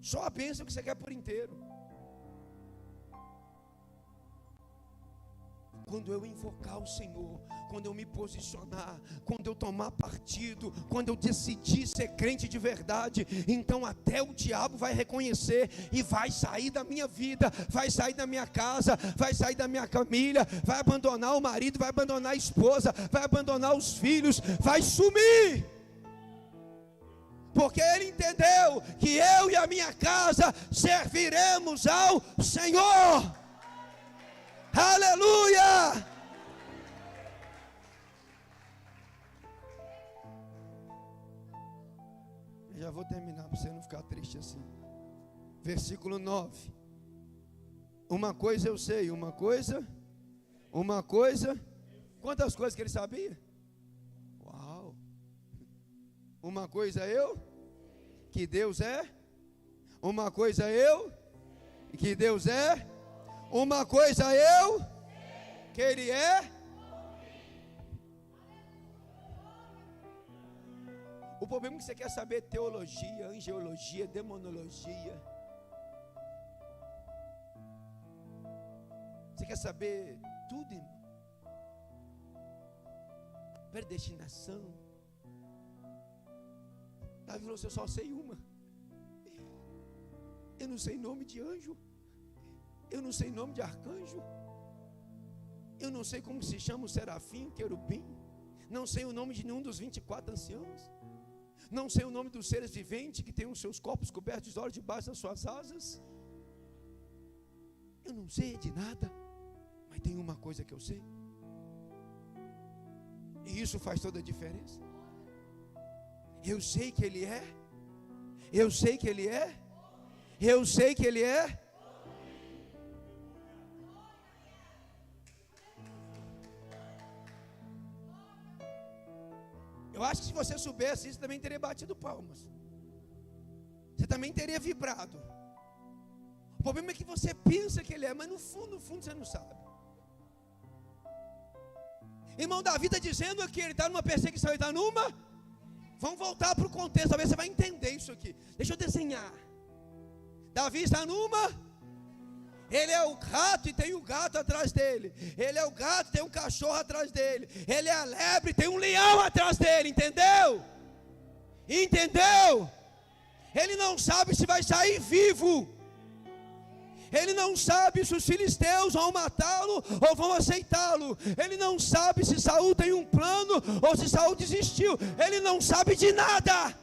Só a bênção que você quer por inteiro. Quando eu invocar o Senhor, quando eu me posicionar, quando eu tomar partido, quando eu decidir ser crente de verdade, então até o diabo vai reconhecer e vai sair da minha vida, vai sair da minha casa, vai sair da minha família, vai abandonar o marido, vai abandonar a esposa, vai abandonar os filhos, vai sumir. Porque ele entendeu que eu e a minha casa serviremos ao Senhor. Aleluia! Eu já vou terminar para você não ficar triste assim. Versículo 9. Uma coisa eu sei, uma coisa. Quantas coisas que ele sabia? Uau! Uma coisa eu, que Deus é. Uma coisa eu, que Deus é. Uma coisa eu, que Ele é. O problema é que você quer saber teologia, angelologia, demonologia. Você quer saber tudo, irmão? Predestinação. Davi falou assim: eu só sei uma. Eu não sei nome de anjo. Eu não sei nome de arcanjo. Eu não sei como se chama o serafim, o querubim. Não sei o nome de nenhum dos 24 anciãos. Não sei o nome dos seres viventes que têm os seus corpos cobertos de olhos debaixo das suas asas. Eu não sei de nada. Mas tem uma coisa que eu sei. E isso faz toda a diferença. Eu sei que Ele é. Eu sei que Ele é. Eu sei que Ele é. Eu acho que se você soubesse isso, também teria batido palmas. Você também teria vibrado. O problema é que você pensa que Ele é, mas no fundo você não sabe. Irmão, Davi está dizendo que ele está numa perseguição, ele está numa. Vamos voltar para o contexto, talvez você vai entender isso aqui. Deixa eu desenhar. Davi está numa. Ele é o rato e tem o gato atrás dele. Ele é o gato e tem um cachorro atrás dele. Ele é a lebre e tem um leão atrás dele, entendeu? Entendeu? Ele não sabe se vai sair vivo. Ele não sabe se os filisteus vão matá-lo ou vão aceitá-lo. Ele não sabe se Saul tem um plano ou se Saul desistiu. Ele não sabe de nada.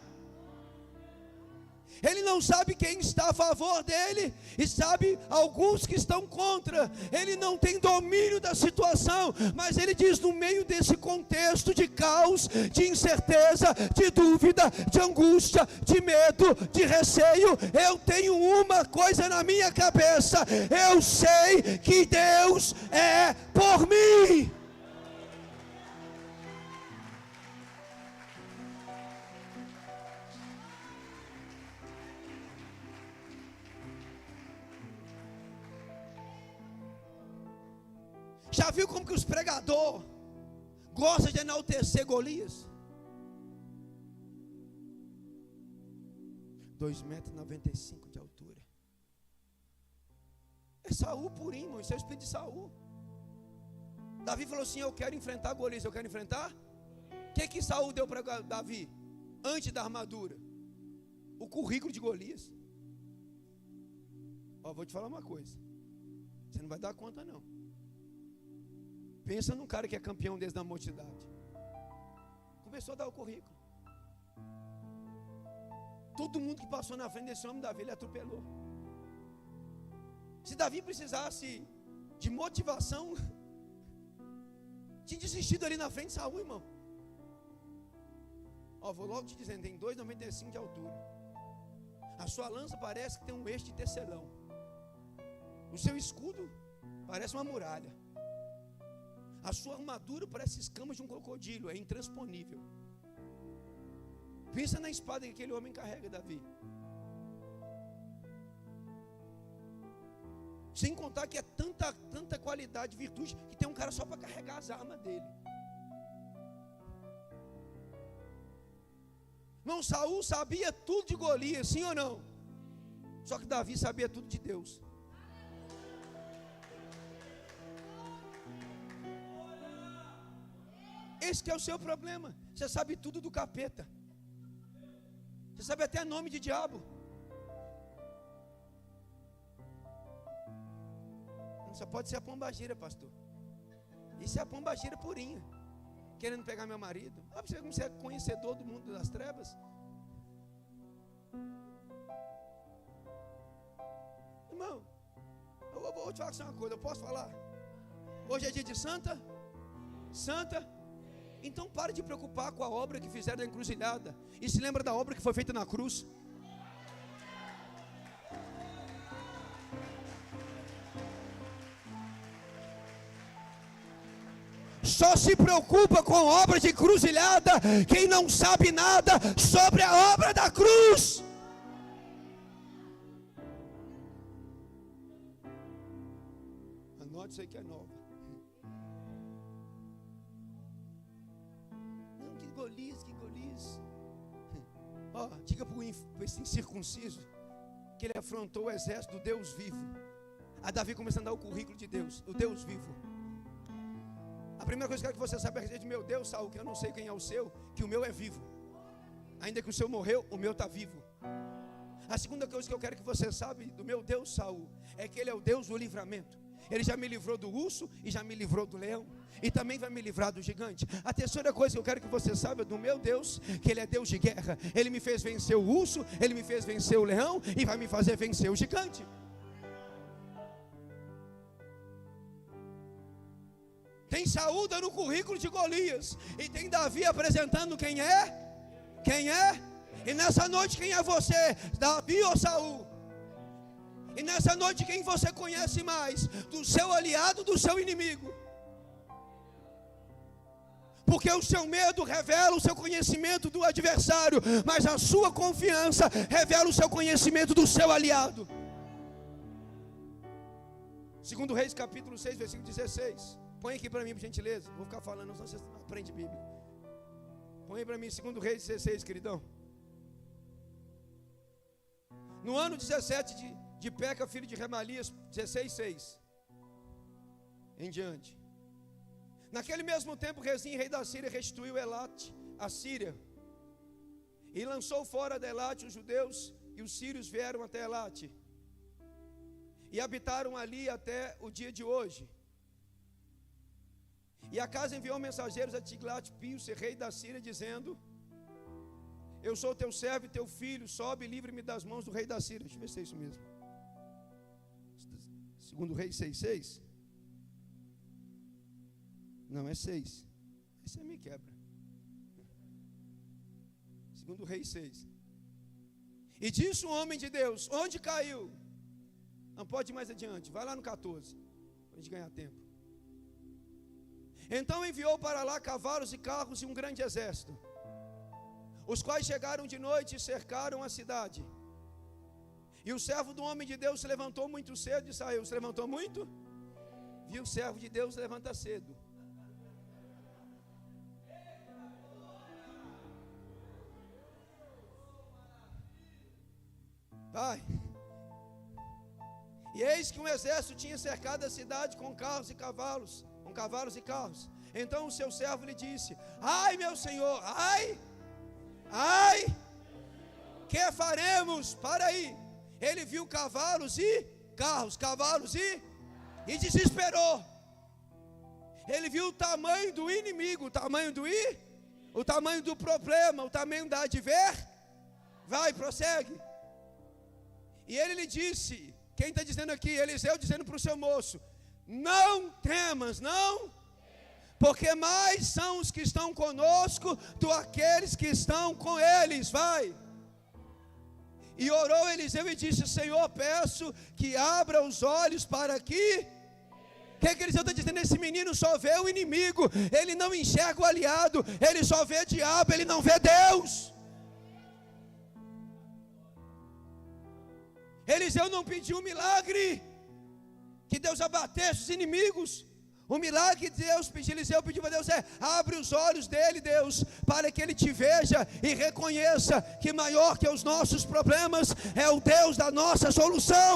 Ele não sabe quem está a favor dele e sabe alguns que estão contra. Ele não tem domínio da situação, mas ele diz: no meio desse contexto de caos, de incerteza, de dúvida, de angústia, de medo, de receio, eu tenho uma coisa na minha cabeça: eu sei que Deus é por mim. Já viu como que os pregadores gostam de enaltecer Golias? 2,95 m de altura. É Saul purinho, irmão. Isso é o espírito de Saul. Davi falou assim: eu quero enfrentar Golias. Eu quero enfrentar. O que Saul deu para Davi antes da armadura? O currículo de Golias. Ó, vou te falar uma coisa. Você não vai dar conta não. Pensa num cara que é campeão desde a mocidade. Começou a dar o currículo. Todo mundo que passou na frente desse homem, Davi, ele atropelou. Se Davi precisasse de motivação, tinha desistido ali na frente de Saul, irmão. Ó, vou logo te dizendo, tem 2,95 m de altura. A sua lança parece que tem um eixo de tecelão. O seu escudo parece uma muralha. A sua armadura parece escamas de um crocodilo, é intransponível. Pensa na espada que aquele homem carrega, Davi. Sem contar que é tanta qualidade, virtude, que tem um cara só para carregar as armas dele. Não, Saul sabia tudo de Golias, sim ou não? Só que Davi sabia tudo de Deus. Esse que é o seu problema. Você sabe tudo do capeta. Você sabe até nome de diabo. Você pode ser a pombagira, pastor. Isso é a pombagira purinha. Querendo pegar meu marido. Você é conhecedor do mundo das trevas. Irmão, eu vou te falar uma coisa. Eu posso falar? Hoje é dia de Santa? Então pare de preocupar com a obra que fizeram na encruzilhada. E se lembra da obra que foi feita na cruz. Só se preocupa com a obra de encruzilhada quem não sabe nada sobre a obra da cruz. Anote isso aí que é nova. Não, que Golias. Diga para esse incircunciso que ele afrontou o exército do Deus vivo. A Davi começando a dar o currículo de Deus, o Deus vivo. A primeira coisa que eu quero que você saiba é que meu Deus, Saul, que eu não sei quem é o seu, que o meu é vivo. Ainda que o seu morreu, o meu está vivo. A segunda coisa que eu quero que você saiba do meu Deus, Saul, é que ele é o Deus do livramento. Ele já me livrou do urso e já me livrou do leão. E também vai me livrar do gigante. A terceira coisa que eu quero que você saiba do meu Deus, que ele é Deus de guerra. Ele me fez vencer o urso, ele me fez vencer o leão e vai me fazer vencer o gigante. Tem Saul dando o currículo de Golias. E tem Davi apresentando quem é. E nessa noite quem é você? Davi ou Saul? E nessa noite quem você conhece mais? Do seu aliado ou do seu inimigo? Porque o seu medo revela o seu conhecimento do adversário, mas a sua confiança revela o seu conhecimento do seu aliado. 2 Reis capítulo 6, versículo 16. Põe aqui para mim, por gentileza. Vou ficar falando, senão você não aprende Bíblia. Põe aí para mim, 2 Reis 16, queridão. No ano 17 de Peca, filho de Remalias, 16:6 em diante. Naquele mesmo tempo, Rezim, rei da Síria, restituiu Elate, a Síria, e lançou fora de Elate os judeus, e os sírios vieram até Elate, e habitaram ali até o dia de hoje. E Acaz enviou mensageiros a Tiglat-Pilser, rei da Síria, dizendo: eu sou teu servo e teu filho, sobe e livre-me das mãos do rei da Síria. Deixa eu ver se é isso mesmo. 2 Reis 6:6. Não, é 6. Esse aí me quebra. 2 Reis 6. E disse o homem de Deus: onde caiu? Não pode ir mais adiante, vai lá no 14, para a gente ganhar tempo. Então enviou para lá cavalos e carros e um grande exército, os quais chegaram de noite e cercaram a cidade. E o servo do homem de Deus se levantou muito cedo e saiu. Se levantou muito? Viu, o servo de Deus levanta cedo. Pai. E eis que um exército tinha cercado a cidade com carros e cavalos, com cavalos e carros. Então o seu servo lhe disse: ai, meu senhor, ai, que faremos? Para aí. Ele viu cavalos e carros, e desesperou. Ele viu o tamanho do inimigo, o tamanho do problema, o tamanho da adversidade. Vai, prossegue. E ele lhe disse, quem está dizendo aqui? Eliseu dizendo para o seu moço: não temas, não, porque mais são os que estão conosco do que aqueles que estão com eles. Vai. E orou Eliseu e disse: Senhor, peço que abra os olhos para que... O que Eliseu está dizendo? Esse menino só vê o inimigo, ele não enxerga o aliado, ele só vê diabo, ele não vê Deus. Eliseu não pediu um milagre, que Deus abatesse os inimigos. O milagre que Deus pediu, Eliseu pediu para Deus abre os olhos dele, Deus, para que ele te veja e reconheça que maior que os nossos problemas é o Deus da nossa solução.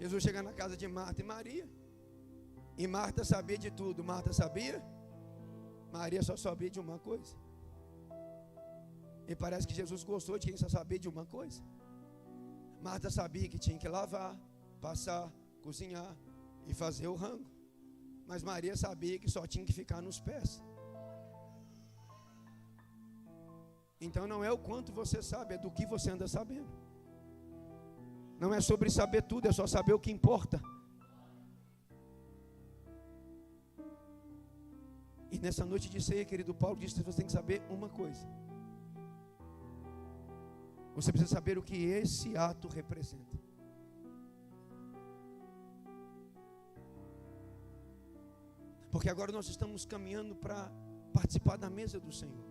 Jesus chega na casa de Marta e Maria, e Marta sabia de tudo. Marta sabia, Maria só sabia de uma coisa. E parece que Jesus gostou de quem só sabia de uma coisa. Marta sabia que tinha que lavar, passar, cozinhar e fazer o rango. Mas Maria sabia que só tinha que ficar nos pés. Então não é o quanto você sabe, é do que você anda sabendo. Não é sobre saber tudo, é só saber o que importa. E nessa noite de ceia, querido, Paulo disse que você tem que saber uma coisa. Você precisa saber o que esse ato representa. Porque agora nós estamos caminhando para participar da mesa do Senhor.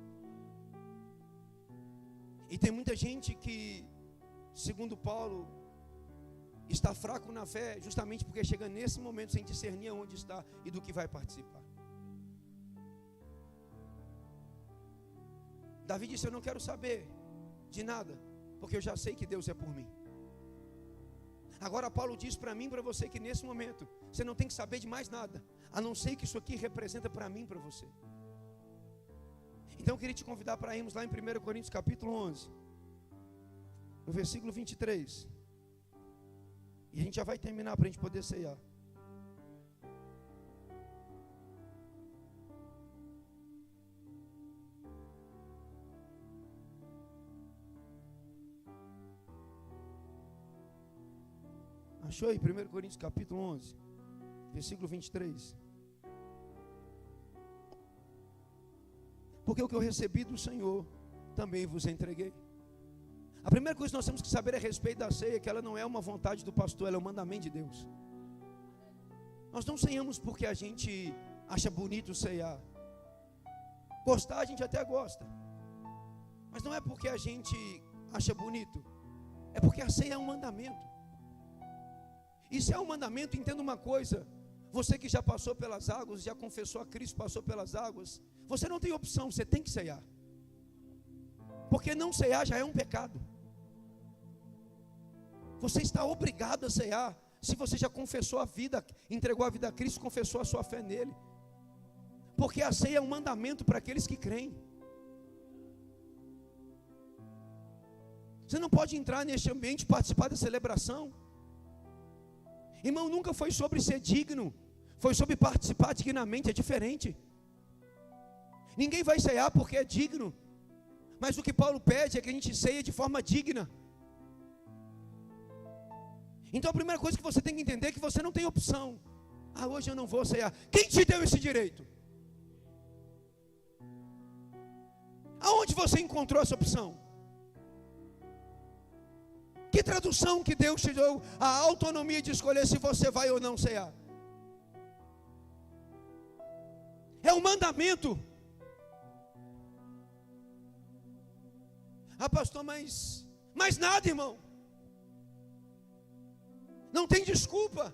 E tem muita gente que, segundo Paulo, está fraco na fé, justamente porque chega nesse momento sem discernir onde está e do que vai participar. Davi disse: eu não quero saber de nada, porque eu já sei que Deus é por mim. Agora Paulo diz para mim e para você que nesse momento você não tem que saber de mais nada, a não ser que isso aqui representa para mim e para você. Então eu queria te convidar para irmos lá em 1 Coríntios capítulo 11, no versículo 23. E a gente já vai terminar para a gente poder ceiar. Achou aí? 1 Coríntios capítulo 11, versículo 23. Porque o que eu recebi do Senhor, também vos entreguei. A primeira coisa que nós temos que saber a respeito da ceia é que ela não é uma vontade do pastor, ela é um mandamento de Deus. Nós não ceiamos porque a gente acha bonito ceiar. Gostar a gente até gosta, mas não é porque a gente acha bonito, é porque a ceia é um mandamento. E se é um mandamento, entenda uma coisa: você que já passou pelas águas, já confessou a Cristo, passou pelas águas, você não tem opção, você tem que ceiar. Porque não ceiar já é um pecado. Você está obrigado a ceiar se você já confessou a vida, entregou a vida a Cristo, confessou a sua fé nele. Porque a ceia é um mandamento para aqueles que creem. Você não pode entrar neste ambiente e participar da celebração. Irmão, nunca foi sobre ser digno, foi sobre participar dignamente, é diferente. Ninguém vai ceiar porque é digno, mas o que Paulo pede é que a gente ceie de forma digna. Então a primeira coisa que você tem que entender é que você não tem opção. Hoje eu não vou ceiar. Quem te deu esse direito? Aonde você encontrou essa opção? Que tradução que Deus te deu a autonomia de escolher se você vai ou não ceiar? É um mandamento. Pastor, mas nada, irmão. Não tem desculpa.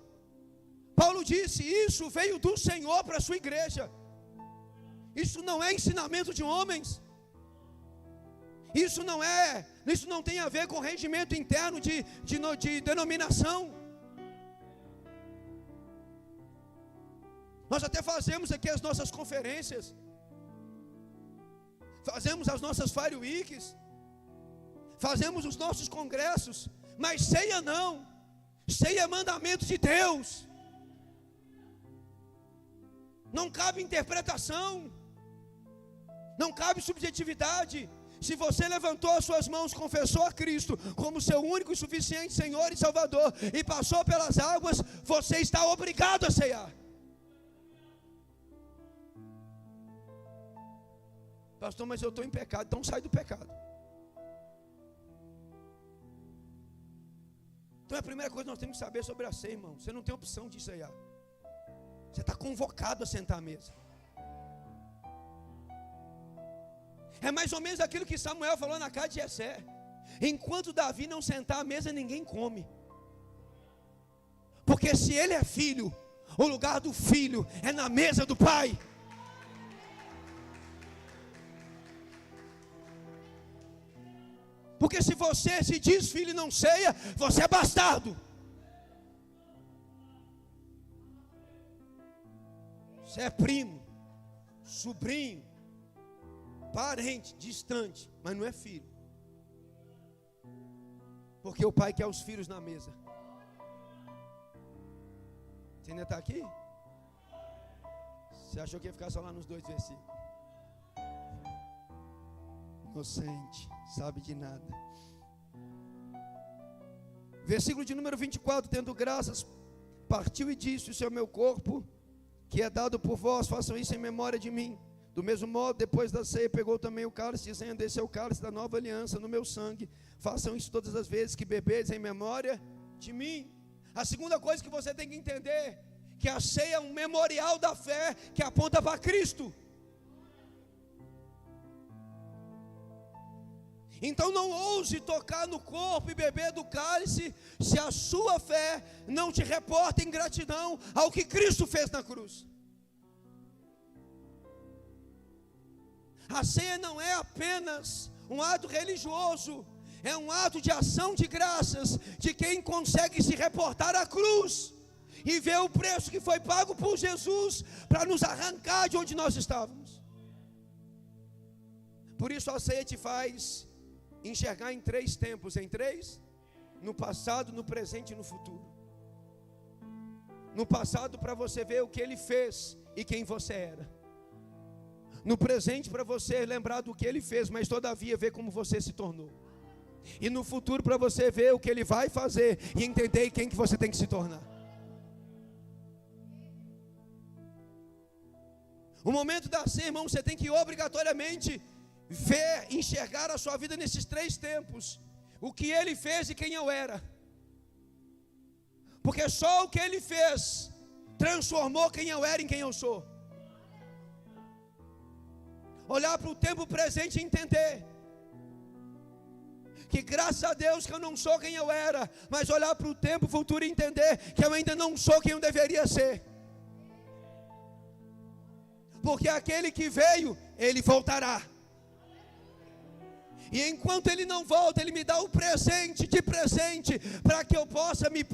Paulo disse: isso veio do Senhor para a sua igreja. Isso não é ensinamento de homens. Isso não tem a ver com regimento interno de denominação. Nós até fazemos aqui as nossas conferências, fazemos as nossas Fire Weeks, fazemos os nossos congressos, mas ceia não. Ceia é mandamento de Deus. Não cabe interpretação, não cabe subjetividade. Se você levantou as suas mãos, confessou a Cristo como seu único e suficiente Senhor e Salvador, e passou pelas águas, você está obrigado a ceiar. Pastor, mas eu estou em pecado. Então sai do pecado. Então é a primeira coisa que nós temos que saber sobre a ceia, irmão. Você não tem opção de ceiar. Você está convocado a sentar à mesa. É mais ou menos aquilo que Samuel falou na casa de Jessé. Enquanto Davi não sentar à mesa, ninguém come. Porque se ele é filho, o lugar do filho é na mesa do pai. Porque se você se diz filho e não ceia, você é bastardo. Você é primo, sobrinho, parente, distante, mas não é filho. Porque o pai quer os filhos na mesa. Você ainda está aqui? Você achou que ia ficar só lá nos 2 versículos? Inocente, sabe de nada. Versículo de número 24: tendo graças, partiu e disse: isso é o meu corpo, que é dado por vós, façam isso em memória de mim. Do mesmo modo, depois da ceia, pegou também o cálice, dizendo: esse é o cálice da nova aliança no meu sangue. Façam isso todas as vezes que beberes em memória de mim. A segunda coisa que você tem que entender, que a ceia é um memorial da fé que aponta para Cristo. Então não ouse tocar no corpo e beber do cálice, se a sua fé não te reporta em gratidão ao que Cristo fez na cruz. A ceia não é apenas um ato religioso, é um ato de ação de graças de quem consegue se reportar à cruz e ver o preço que foi pago por Jesus para nos arrancar de onde nós estávamos. Por isso a ceia te faz enxergar em 3 tempos, em 3: no passado, no presente e no futuro. No passado, para você ver o que Ele fez e quem você era. No presente, para você lembrar do que Ele fez, mas todavia ver como você se tornou. E no futuro, para você ver o que Ele vai fazer e entender quem que você tem que se tornar. O momento da ceia, irmão, você tem que obrigatoriamente ver, enxergar a sua vida nesses 3 tempos: o que Ele fez e quem eu era. Porque só o que Ele fez transformou quem eu era em quem eu sou. Olhar para o tempo presente e entender que graças a Deus que eu não sou quem eu era, mas olhar para o tempo futuro e entender que eu ainda não sou quem eu deveria ser. Porque aquele que veio, Ele voltará. E enquanto Ele não volta, Ele me dá o presente de presente, para que eu possa me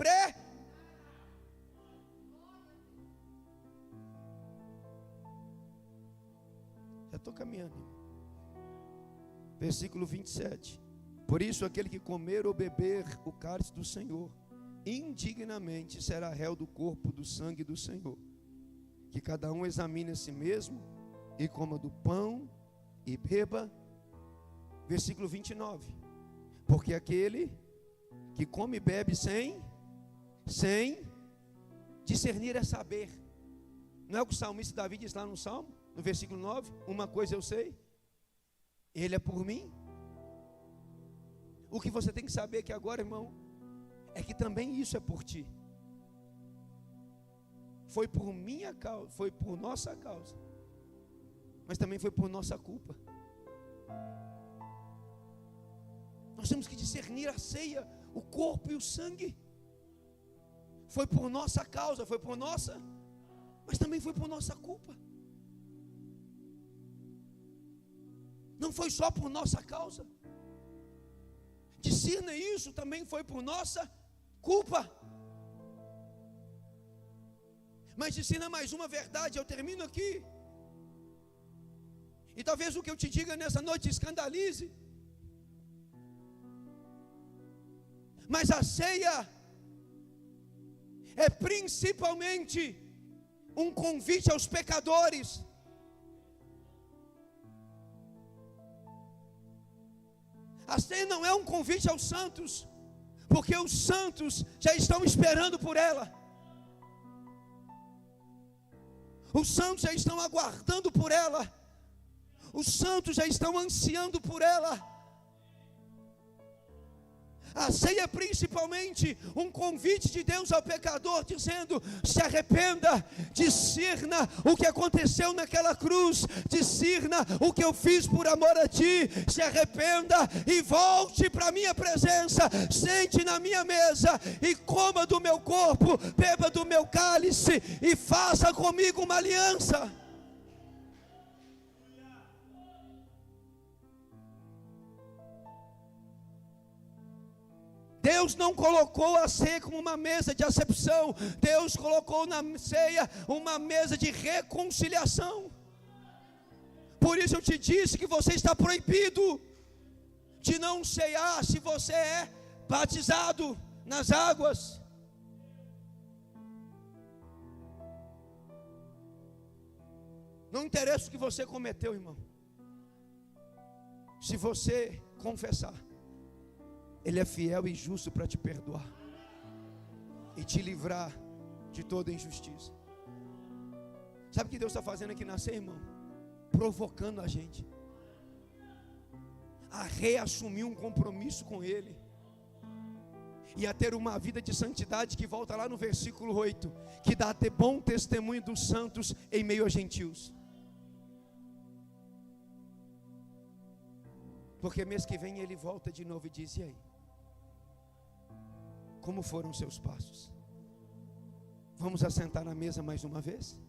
Já estou caminhando. Versículo 27. Por isso aquele que comer ou beber o cálice do Senhor indignamente será réu do corpo, do sangue do Senhor. Que cada um examine a si mesmo e coma do pão e beba. Versículo 29. Porque aquele que come e bebe sem discernir é saber. Não é o que o salmista Davi diz lá no Salmo, no versículo 9? Uma coisa eu sei, Ele é por mim. O que você tem que saber aqui agora, irmão, é que também isso é por ti. Foi por minha causa, foi por nossa causa, mas também foi por nossa culpa. Nós temos que discernir a ceia, o corpo e o sangue. Foi por nossa causa, foi por nossa, mas também foi por nossa culpa. Não foi só por nossa causa. Discerna isso, também foi por nossa culpa. Mas discerna mais uma verdade, eu termino aqui. E talvez o que eu te diga nessa noite escandalize. Mas a ceia é principalmente um convite aos pecadores. A ceia não é um convite aos santos, porque os santos já estão esperando por ela. Os santos já estão aguardando por ela. Os santos já estão ansiando por ela. A ceia é principalmente um convite de Deus ao pecador, dizendo: se arrependa, discirna o que aconteceu naquela cruz, discirna o que eu fiz por amor a ti, se arrependa e volte para a minha presença, sente na minha mesa e coma do meu corpo, beba do meu cálice e faça comigo uma aliança. Deus não colocou a ceia como uma mesa de acepção. Deus colocou na ceia uma mesa de reconciliação. Por isso eu te disse que você está proibido de não ceiar se você é batizado nas águas. Não interessa o que você cometeu, irmão. Se você confessar, Ele é fiel e justo para te perdoar e te livrar de toda injustiça. Sabe o que Deus está fazendo aqui na ceia, irmão? Provocando a gente a reassumir um compromisso com Ele e a ter uma vida de santidade, que volta lá no versículo 8, que dá até bom testemunho dos santos em meio a gentios. Porque mês que vem Ele volta de novo e diz: e aí? Como foram os seus passos? Vamos assentar na mesa mais uma vez?